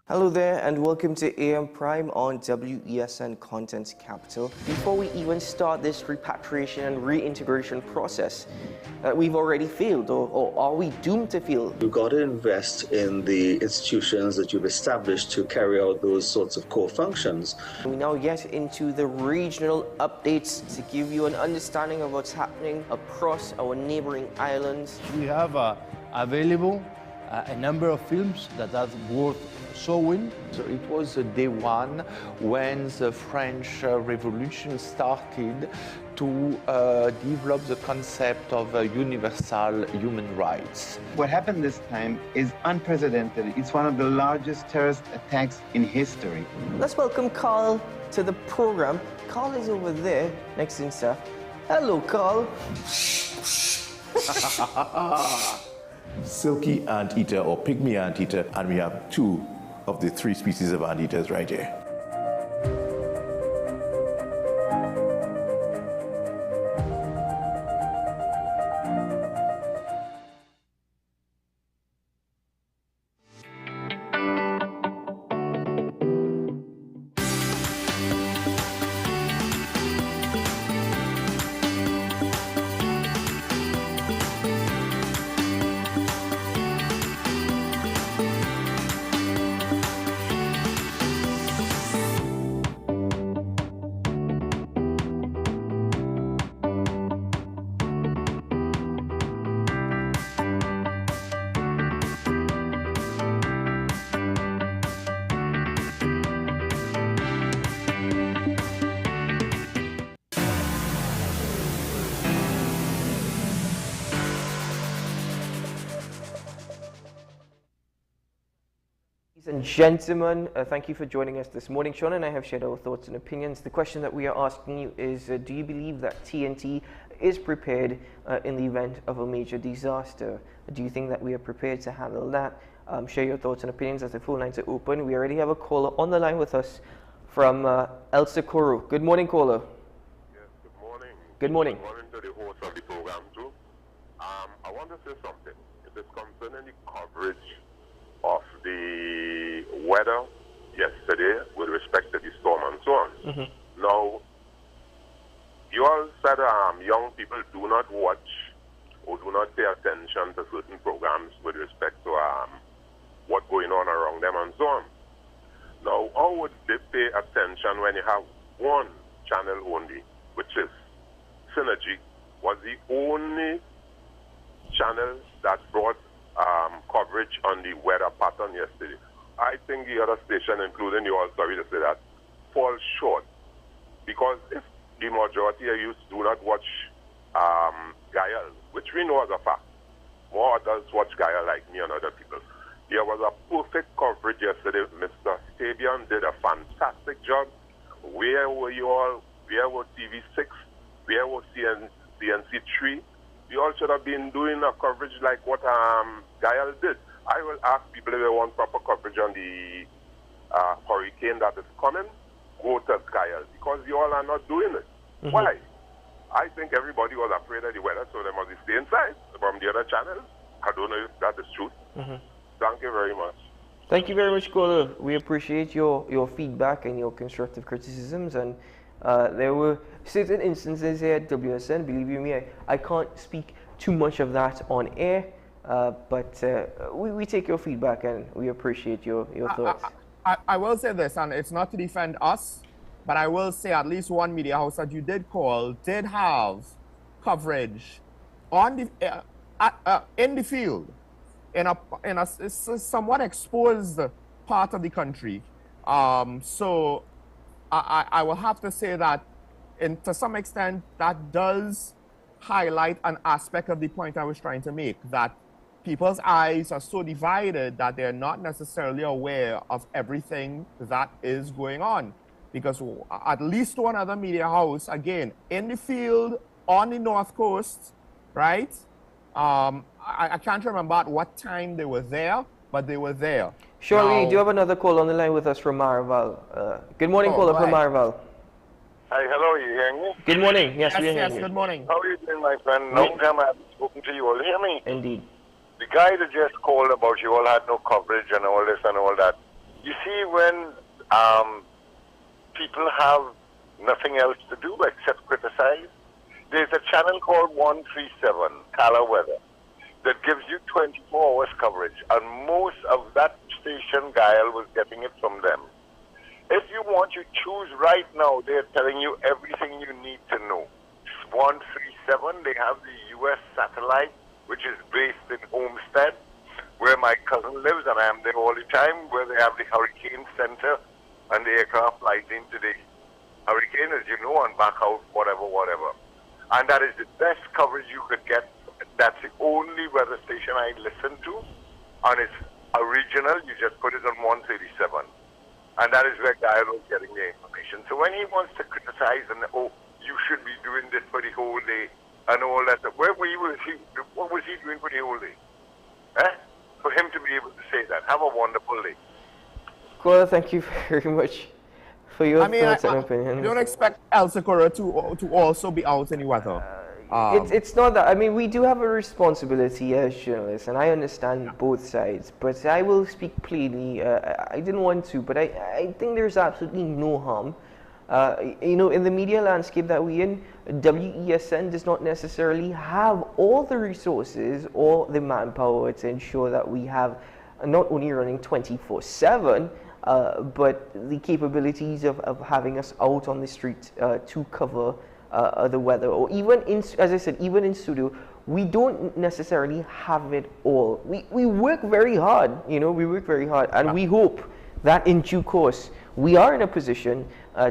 Hello there and welcome to AM Prime on WESN Content Capital. Before we even start this repatriation and reintegration process, we've already failed, or are we doomed to fail? You've got to invest in the institutions that you've established to carry out those sorts of core functions. We now get into the regional updates to give you an understanding of what's happening across our neighboring islands. We have available a number of films that are worth showing. So it was day one when the French Revolution started to develop the concept of universal human rights. What happened this time is unprecedented. It's one of the largest terrorist attacks in history. Let's welcome Carl to the program. Carl is over there next to Insta. Hello, Carl. Silky anteater or pygmy anteater, and we have two of the three species of anteaters right here. Ladies and gentlemen, thank you for joining us this morning. Sean and I have shared our thoughts and opinions. The question that we are asking you is, do you believe that TNT is prepared in the event of a major disaster? Do you think that we are prepared to handle that? Share your thoughts and opinions as the phone lines are open. We already have a caller on the line with us from El Socorro. Good morning, caller. Yes, good morning. Good morning. Good morning to the host of the program, too. I want to say something. It is concerning the coverage of the weather yesterday with respect to the storm and so on. Mm-hmm. Now, you all said young people do not watch or do not pay attention to certain programs with respect to what's going on around them and so on. Now, how would they pay attention when you have one channel only, which is Synergy, was the only channel that brought coverage on the weather pattern yesterday? I think the other station, including you all, sorry to say that, falls short. Because if the majority of youth do not watch Gael, which we know as a fact, more adults watch Gael like me and other people. There was a perfect coverage yesterday. Mr. Fabian did a fantastic job. Where were you all? Where was TV6? Where was CNC3? You all should have been doing a coverage like what Gael did. I will ask people if they want proper coverage on the hurricane that is coming, go to Gael, because you all are not doing it. Mm-hmm. Why? I think everybody was afraid of the weather, so they must stay inside from the other channels. I don't know if that is true. Mm-hmm. Thank you very much. Thank you very much, caller. We appreciate your feedback and your constructive criticisms. And there were certain instances here at WSN, believe you me, I can't speak too much of that on air, but we take your feedback and we appreciate your thoughts. I will say this, and it's not to defend us, but I will say at least one media house that you did call did have coverage on the in the field, in a somewhat exposed part of the country. So I will have to say that to some extent that does highlight an aspect of the point I was trying to make, that people's eyes are so divided that they're not necessarily aware of everything that is going on. Because at least one other media house, again, in the field, on the North Coast, right? I can't remember at what time they were there, but they were there. Surely, do you have another call on the line with us from Marival? Good morning, caller from Marival. Hi, hello, you hearing me? Good morning. Yes, we are hearing you. Good morning. How are you doing, my friend? Long time I haven't spoken to you all. Hear me? Indeed. The guy that just called about you all had no coverage and all this and all that. You see, when people have nothing else to do except criticize, there's a channel called 137, Color Weather, that gives you 24 hours coverage, and most of that station, Gael, was getting it from them. If you want to choose right now, they're telling you everything you need to know. 137, they have the U.S. satellite, which is based in Homestead, where my cousin lives, and I am there all the time, where they have the Hurricane Center, and the aircraft flies into the hurricane, as you know, and back out, whatever. And that is the best coverage you could get. That's the only weather station I listen to, and it's original. You just put it on 137. And that is where Gael was getting the information. So when he wants to criticize and, oh, you should be doing this for the whole day, and all that, what was he doing for the whole day? For him to be able to say that. Have a wonderful day. Caller, thank you very much for your thoughts and opinions. You don't expect El Socorro to also be out in the weather. It's not that. I mean, we do have a responsibility as journalists, and I understand both sides. But I will speak plainly. I didn't want to, but I think there's absolutely no harm. In the media landscape that we're in, WESN does not necessarily have all the resources or the manpower to ensure that we have not only running 24/7, but the capabilities of having us out on the street to cover the weather, or even as I said, even in studio, we don't necessarily have it all. We work very hard, and we hope that in due course we are in a position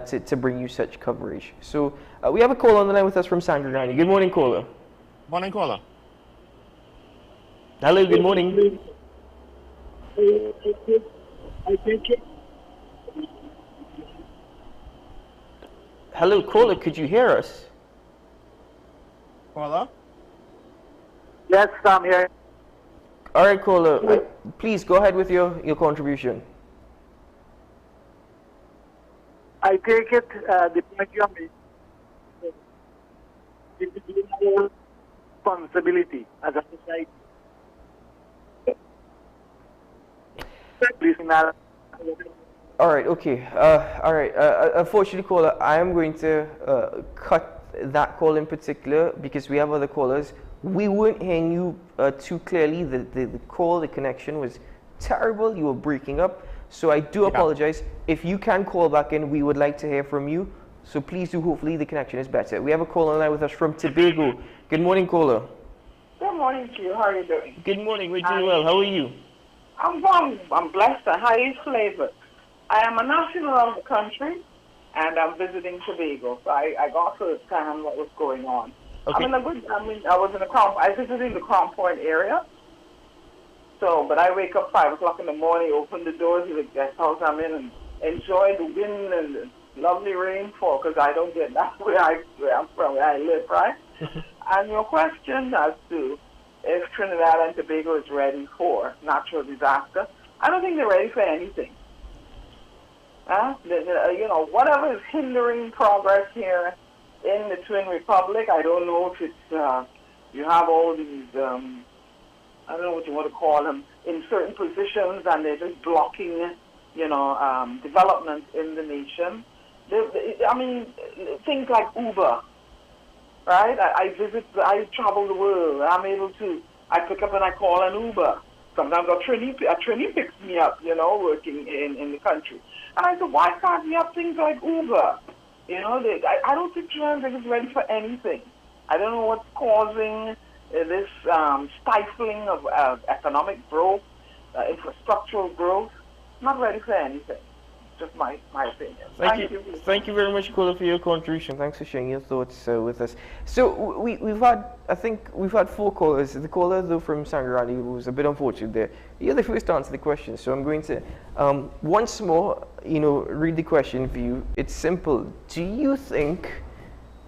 to bring you such coverage. So we have a call on the line with us from Sangre. Good morning, caller. Morning, caller. Hello, good morning. I take it. Hello, caller, could you hear us? Caller? Yes, I'm here. All right, caller, please go ahead with your contribution. I take it the point you made. Individual responsibility as a society. All right, okay. All right. Unfortunately, caller, I am going to cut that call in particular because we have other callers. We weren't hearing you too clearly. The call, the connection was terrible. You were breaking up. So I do apologize. If you can call back in, we would like to hear from you. So please do. Hopefully the connection is better. We have a caller online with us from Tobago. Good morning, caller. Good morning to you. How are you doing? Good morning. We're doing well. How are you? I'm blessed and highly flavored. I am a national of the country, and I'm visiting Tobago. So I got to understand what was going on. Okay. I was in I visited the Crown Point area. So, but I wake up 5 o'clock in the morning, open the doors of the guest house I'm in, and enjoy the wind and the lovely rainfall, because I don't get that where I'm from, where I live, right? And your question as to if Trinidad and Tobago is ready for natural disaster, I don't think they're ready for anything. Whatever is hindering progress here in the Twin Republic, I don't know if it's, you have all these, I don't know what you want to call them, in certain positions, and they're just blocking, development in the nation. Things like Uber, right? I travel the world. I pick up and I call an Uber. Sometimes a Trini picks me up, working in the country. And I said, why can't we have things like Uber? I don't think Trinidad is ready for anything. I don't know what's causing this stifling of economic growth, infrastructural growth. Not ready for anything. Just my opinion. Thank you. Thank you very much, caller, for your contribution. Thanks for sharing your thoughts with us. So we've had 4 callers. The caller, though, from Sangarani was a bit unfortunate there. You're the first to answer the question, so I'm going to once more, read the question for you. It's simple. Do you think?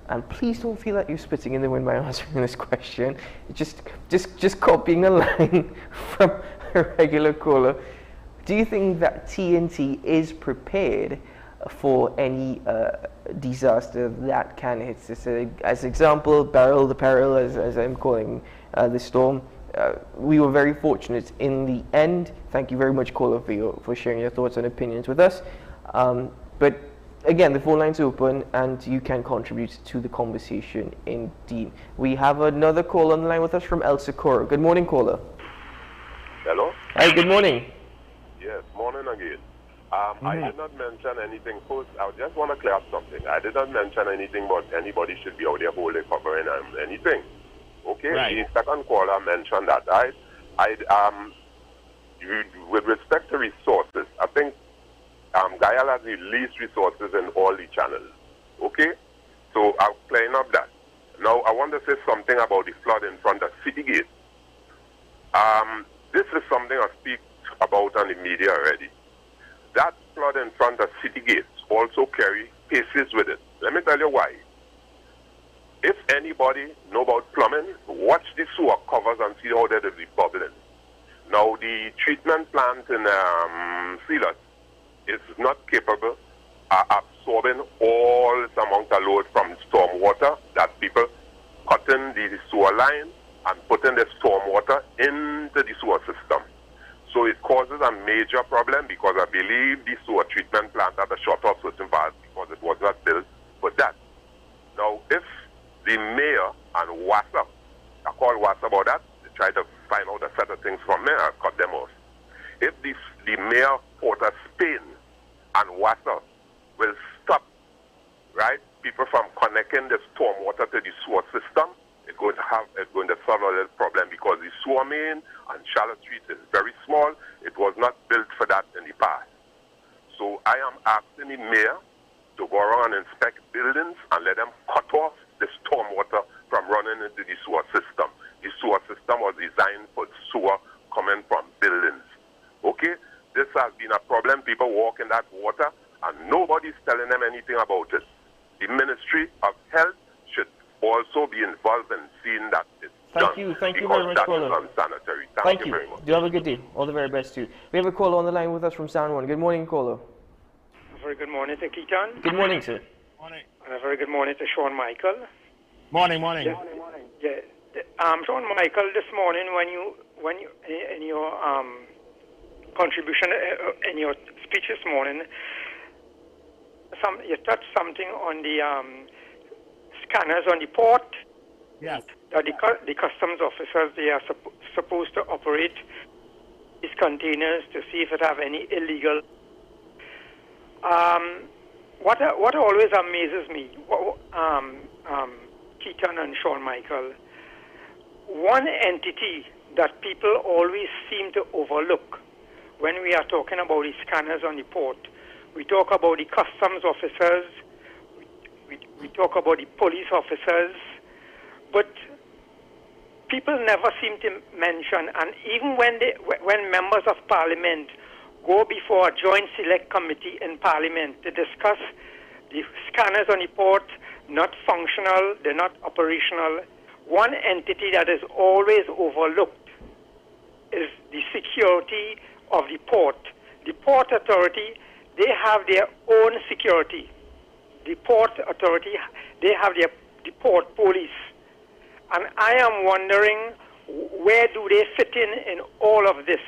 And please don't feel like you're spitting in the wind by answering this question. Just copying a line from a regular caller. Do you think that TNT is prepared for any disaster that can hit us? As example, Beryl the Peril, as I'm calling the storm. We were very fortunate in the end. Thank you very much, caller, for sharing your thoughts and opinions with us. But again, the phone line's open, and you can contribute to the conversation indeed. We have another caller on the line with us from El Socorro. Good morning, caller. Hello? Hi, good morning. Yes, morning again. I did not mention anything. First, I just want to clear up something. I did not mention anything about anybody should be out there holding covering anything. Okay? Right. The second caller mentioned that. With respect to resources, I think Guyana has the least resources in all the channels. Okay? So I'm clearing up that. Now, I want to say something about the flood in front of City Gate. This is something I speak about on the media already. That flood in front of City Gates also carry cases with it. Let me tell you why. If anybody know about plumbing, watch the sewer covers and see how they're bubbling. Now, the treatment plant in Sealas is not capable of absorbing all this amount of load from storm water that people cutting the sewer line and putting the storm water into the sewer system. So it causes a major problem because I believe the sewer treatment plant had a short of certain parts because it was not built for that. Now, if the mayor and WASA, I call WASA about that, they try to find out a set of things from me, I cut them off. If the mayor of Port of Spain and WASA will stop, right, people from connecting the storm water to the sewer system, it's going to solve a little problem because the sewer main on Charlotte Street is very small. It was not built for that in the past. So I am asking the mayor to go around and inspect buildings and let them cut off the storm water from running into the sewer system. The sewer system was designed for sewer coming from buildings. Okay? This has been a problem. People walk in that water and nobody's telling them anything about it. The Ministry of Health should also be involved in seeing that it's Thank done. you very much, Because caller. that is unsanitary. Thank you you. very much. Do have a good day. All the very best to you. We have a caller on the line with us from San Juan. Good morning, caller. Very good morning to Keaton. Good morning, sir. Morning. And a very good morning to Sean Michael. Morning, morning. Yeah. Sean Michael, this morning when you in your contribution in your speech this morning, you touched something on the scanners on the port. Yes. That the customs officers, they are supposed to operate these containers to see if it have any illegal. What always amazes me, Keaton and Sean Michael, one entity that people always seem to overlook when we are talking about the scanners on the port. We talk about the customs officers, we talk about the police officers, but people never seem to mention, and even when members of parliament go before a joint select committee in parliament to discuss the scanners on the port, not functional, they're not operational, one entity that is always overlooked is the security of the port. The Port Authority, they have their own security. The Port Authority, they have the port police. And I am wondering, where do they fit in all of this?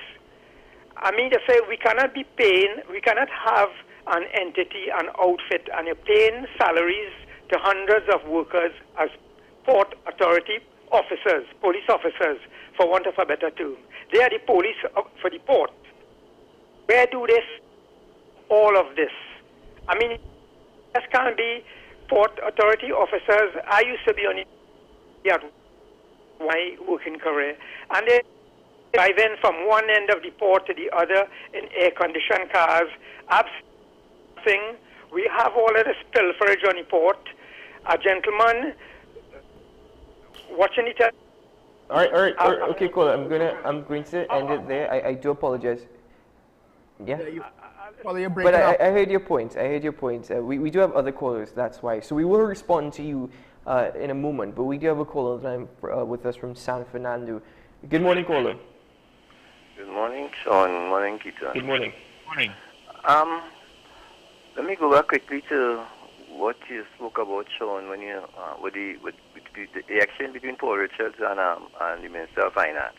I mean to say, we cannot have an entity, an outfit, and you're paying salaries to hundreds of workers as Port Authority officers, police officers, for want of a better term. They are the police for the port. Where do they all of this? I mean, this can't be Port Authority officers. I used to be on my working career, and they drive in from one end of the port to the other in air-conditioned cars. Absolutely, we have all of this pilferage on the port. A gentleman watching it. All right. Okay, cool. I'm going to end it there. I do apologize. Yeah. But I heard your point. We do have other callers. That's why. So we will respond to you in a moment. But we do have a caller with us from San Fernando. Good morning, caller. Good morning, Sean. Morning, Keaton. Good morning. Morning. Let me go back quickly to what you spoke about, Sean, when you with the exchange between Paul Richards and the Minister of Finance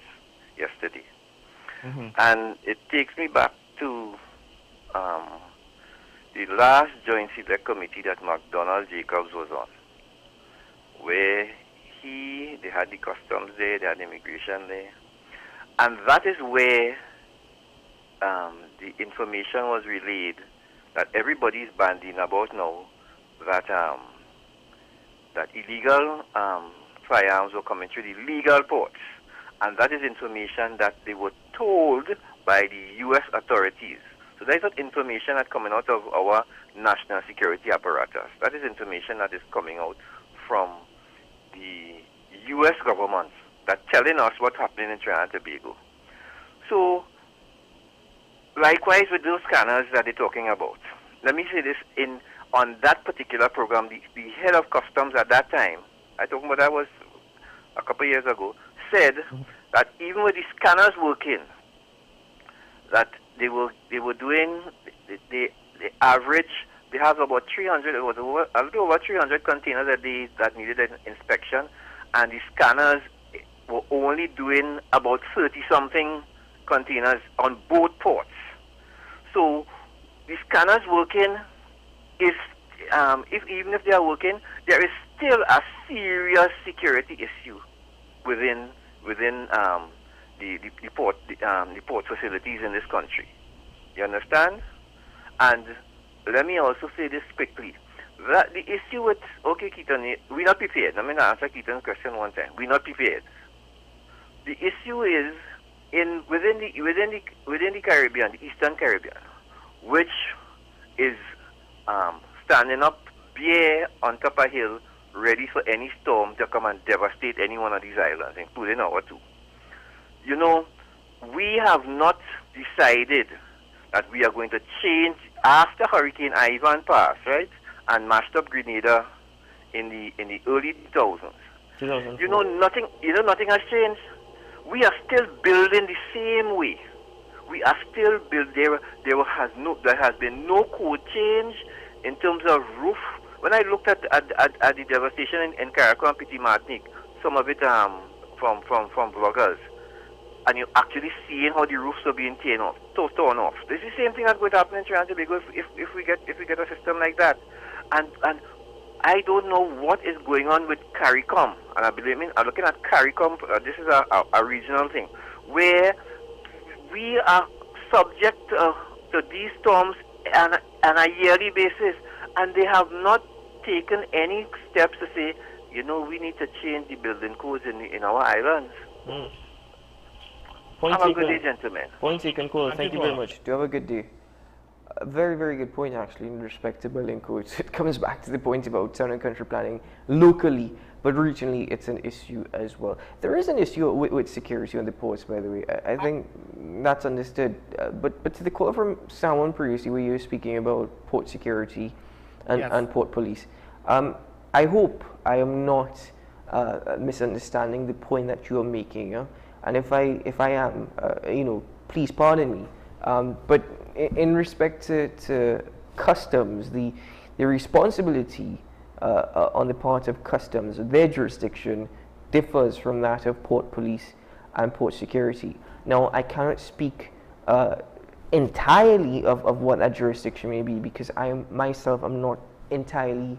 yesterday. Mm-hmm. And it takes me back to the last Joint Select Committee that McDonald Jacobs was on, where they had the customs there, they had immigration there, and that is where the information was relayed that everybody is bandying about now, that that illegal firearms were coming through the legal ports, and that is information that they were told by the U.S. authorities. So that is not information that's coming out of our national security apparatus. That is information that is coming out from the U.S. government that's telling us what's happening in Trinidad and Tobago. So, likewise with those scanners that they're talking about, let me say this, on that particular program, the head of customs at that time, I talking about that was a couple of years ago, said that even with the scanners working, that they were doing the average. They have about 300. It was a little over 300 containers a day that needed an inspection, and the scanners were only doing about 30-something containers on both ports. So the scanners working is, even if they are working, there is still a serious security issue within the port facilities in this country. You understand? And let me also say this quickly. That the issue with, okay, Keaton, we're not prepared. I'm going to answer Keaton's question one time. We're not prepared. The issue is within the Caribbean, the Eastern Caribbean, which is standing up bare on top of a hill, ready for any storm to come and devastate any one of these islands, including our two. You know, we have not decided that we are going to change after Hurricane Ivan passed, right, and mashed up Grenada in the early 2000s. You know nothing has changed. We are still building the same way. We are still building. There has been no code change in terms of roof. When I looked at the devastation in Caracas and Petit Martinique, some of it from vloggers, and you're actually seeing how the roofs are being torn off. This is the same thing that's going to happen in Trinidad and Tobago if we get a system like that. And I don't know what is going on with CARICOM, and I'm looking at CARICOM. This is a regional thing where we are subject to these storms on a yearly basis, and they have not taken any steps to say, we need to change the building codes in our islands. Point Have a taken, good day, gentlemen. Point taken, caller. Thank you very much. Do have a good day. A very, very good point, actually, in respect to building codes. It comes back to the point about town and country planning locally, but regionally, it's an issue as well. There is an issue with security on the ports, by the way. I think that's understood. But to the call from someone previously, where you were speaking about port security and port police, I hope I am not misunderstanding the point that you are making. And if I am, please pardon me. But in respect to customs, the responsibility on the part of customs, their jurisdiction differs from that of port police and port security. Now, I cannot speak entirely of what that jurisdiction may be, because I myself am not entirely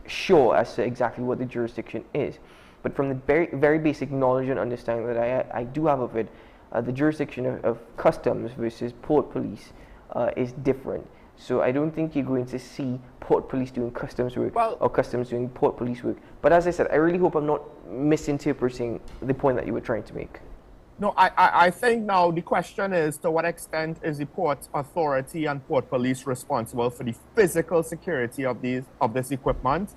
sure as to exactly what the jurisdiction is. But from the very, very basic knowledge and understanding that I do have of it, the jurisdiction of customs versus port police is different. So I don't think you're going to see port police doing customs work or customs doing port police work. But as I said, I really hope I'm not misinterpreting the point that you were trying to make. No, I think now the question is, to what extent is the port authority and port police responsible for the physical security of this equipment?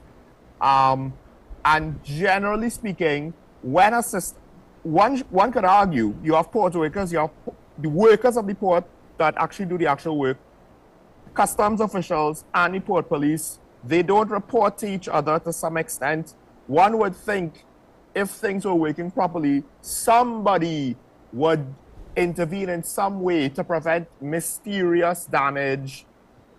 And generally speaking, when one could argue, you have port workers, you have the workers of the port that actually do the actual work, customs officials and the port police, they don't report to each other to some extent. One would think if things were working properly, somebody would intervene in some way to prevent mysterious damage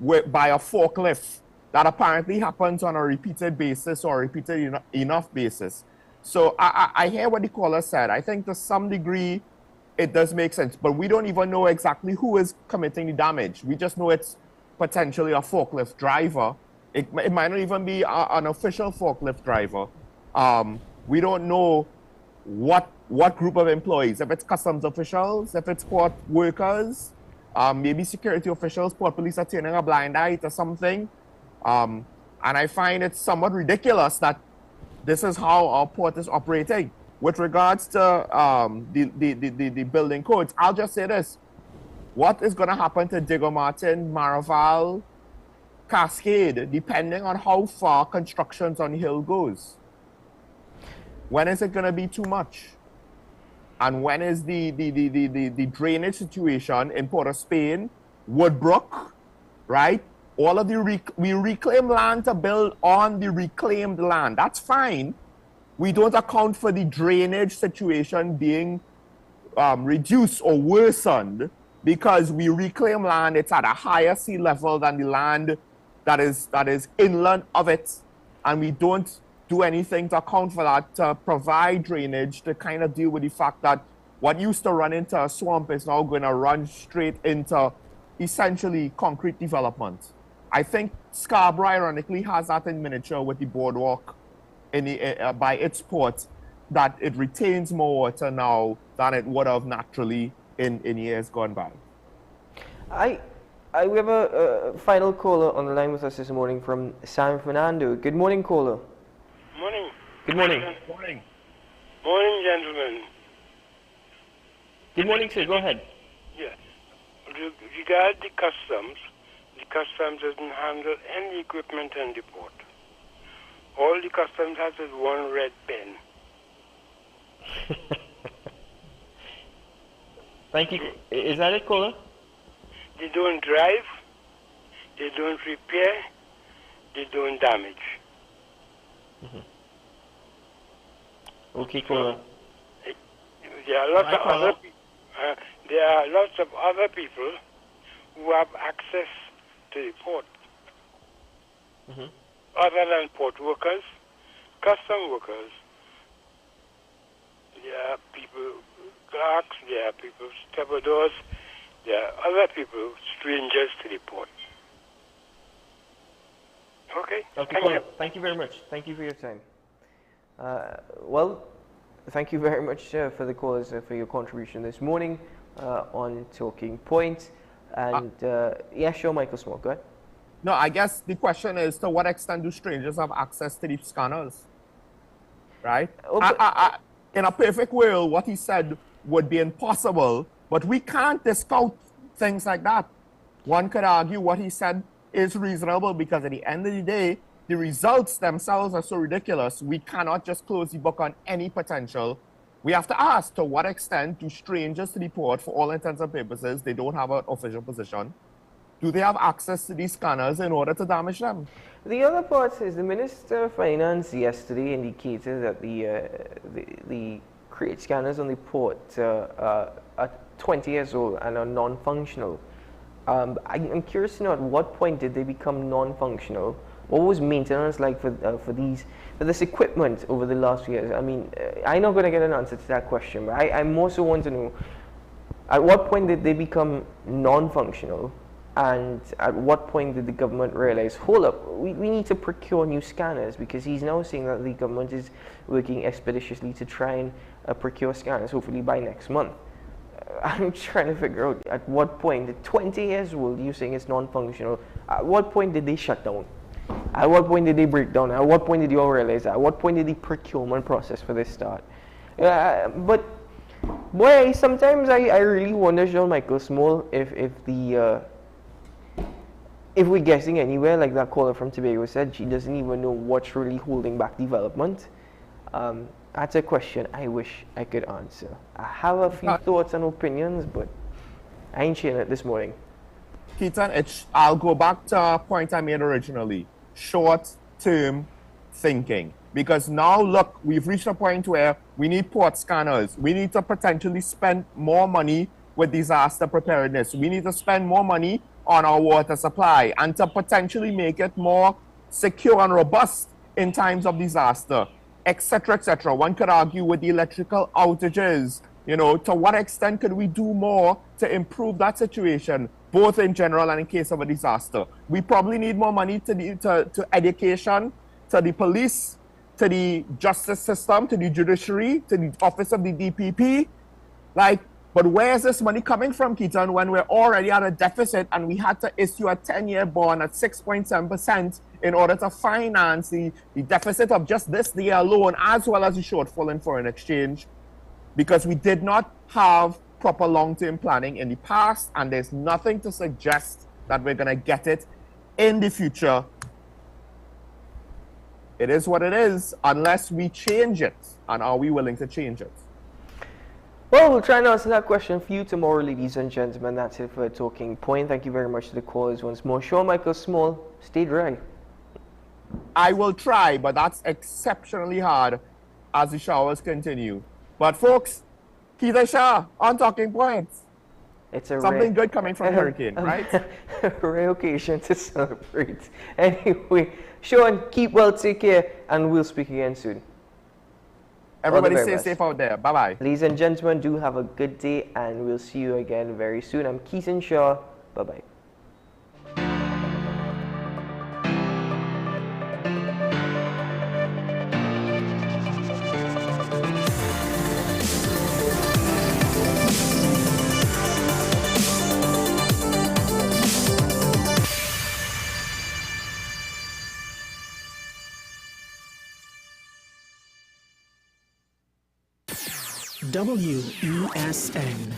by a forklift that apparently happens on a repeated basis or repeated enough basis. So I hear what the caller said. I think to some degree it does make sense, but we don't even know exactly who is committing the damage. We just know it's potentially a forklift driver. It might not even be an official forklift driver. We don't know what group of employees, if it's customs officials, if it's port workers, maybe security officials, port police are turning a blind eye to something. And I find it somewhat ridiculous that this is how our port is operating. With regards to the building codes, I'll just say this. What is going to happen to Diego Martin, Maraval, Cascade, depending on how far constructions on the hill goes? When is it going to be too much? And when is the drainage situation in Port of Spain, Woodbrook, right? All of we reclaim land to build on the reclaimed land. That's fine. We don't account for the drainage situation being reduced or worsened because we reclaim land. It's at a higher sea level than the land that is inland of it, and we don't do anything to account for that, to provide drainage to kind of deal with the fact that what used to run into a swamp is now going to run straight into essentially concrete development. I think Scarborough ironically has that in miniature with the boardwalk by its port, that it retains more water now than it would have naturally in years gone by. We have a final caller on the line with us this morning from San Fernando. Good morning, caller. Morning. Good morning. Morning. Morning, gentlemen. Good morning, sir. Go ahead. Yeah. Regarding the customs doesn't handle any equipment in the port. All the customs has is one red pen. Thank you. Is that it, caller? They don't drive, they don't repair, they don't damage. Okay, cool. There are lots of other there are lots of other people who have access to the port. Other than port workers, custom workers, there are people, clerks, there are people, stevedores, there are other people, strangers to the port. Okay. Thank you very much. Thank you for your time. Well, thank you very much for the callers for your contribution this morning on Talking Point. And yeah, sure, Michael Small, go ahead. No, I guess the question is, to what extent do strangers have access to these scanners? Right? In a perfect world, what he said would be impossible, but we can't discount things like that. One could argue what he said is reasonable because at the end of the day, the results themselves are so ridiculous, we cannot just close the book on any potential. We have to ask, to what extent do strangers to the port, for all intents and purposes, they don't have an official position, do they have access to these scanners in order to damage them? The other part is the Minister of Finance yesterday indicated that the crate scanners on the port are 20 years old and are non-functional. I'm curious to know, at what point did they become non-functional? What was maintenance like for this equipment over the last few years? I mean, I'm not going to get an answer to that question, but I more so want to know, at what point did they become non-functional? And at what point did the government realize, hold up, we need to procure new scanners, because he's now saying that the government is working expeditiously to try and procure scanners, hopefully by next month. I'm trying to figure out at what point, at 20 years old, you're saying it's non-functional, at what point did they shut down? At what point did they break down? At what point did you all realize that? At what point did the procurement process for this start? But boy, sometimes I really wonder, Jean Michael Small, if we're guessing anywhere, like that caller from Tobago said, she doesn't even know what's really holding back development. That's a question I wish I could answer. I have a few thoughts and opinions, but I ain't sharing it this morning. Keaton, I'll go back to a point I made originally. Short-term thinking. Because now, look, we've reached a point where we need port scanners. We need to potentially spend more money with disaster preparedness. We need to spend more money on our water supply and to potentially make it more secure and robust in times of disaster, etc., etc. One could argue with the electrical outages, you know, to what extent could we do more to improve that situation, both in general and in case of a disaster. We probably need more money to education, to the police, to the justice system, to the judiciary, to the office of the DPP. But where is this money coming from, Keaton, when we're already at a deficit and we had to issue a 10-year bond at 6.7% in order to finance the deficit of just this year alone, as well as the shortfall in foreign exchange, because we did not have proper long-term planning in the past, and there's nothing to suggest that we're going to get it in the future. It is what it is, unless we change it. And are we willing to change it? Well, we'll try and answer that question for you tomorrow, ladies and gentlemen. That's it for Talking Point. Thank you very much to the callers once more. Sean Michael Small, stay dry. I will try, but that's exceptionally hard as the showers continue. But folks, Keita Shah on Talking Points. It's a something good coming from Hurricane, right? A rare occasion to celebrate. Anyway, Sean, keep well, take care, and we'll speak again soon. Everybody stay safe out there. Bye-bye. Ladies and gentlemen, do have a good day, and we'll see you again very soon. I'm Keaton Shaw. Bye-bye. WESN.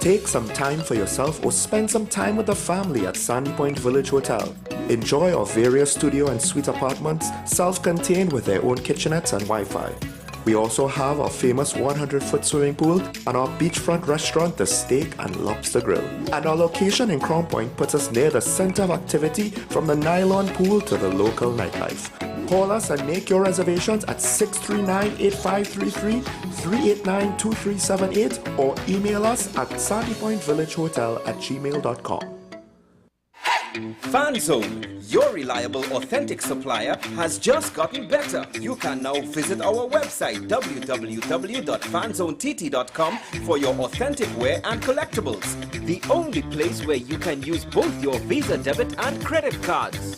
Take some time for yourself or spend some time with the family at Sandy Point Village Hotel. Enjoy our various studio and suite apartments, self-contained with their own kitchenettes and Wi-Fi. We also have our famous 100-foot swimming pool and our beachfront restaurant, The Steak and Lobster Grill. And our location in Crown Point puts us near the center of activity from the nylon pool to the local nightlife. Call us and make your reservations at 639-8533, 389-2378 or email us at sandypointvillagehotel@gmail.com. FanZone, your reliable, authentic supplier, has just gotten better. You can now visit our website www.fanzonett.com for your authentic wear and collectibles. The only place where you can use both your Visa debit and credit cards.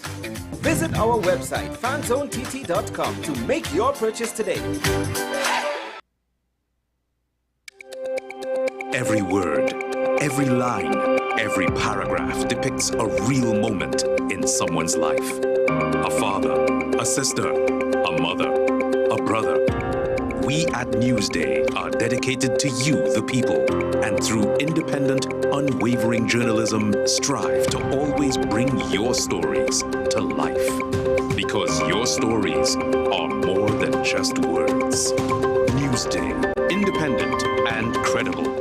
Visit our website fanzonett.com to make your purchase today. Every word, every line, every paragraph depicts a real moment in someone's life. A father, a sister, a mother, a brother. We at Newsday are dedicated to you, the people, and through independent, unwavering journalism, strive to always bring your stories to life. Because your stories are more than just words. Newsday, independent and credible.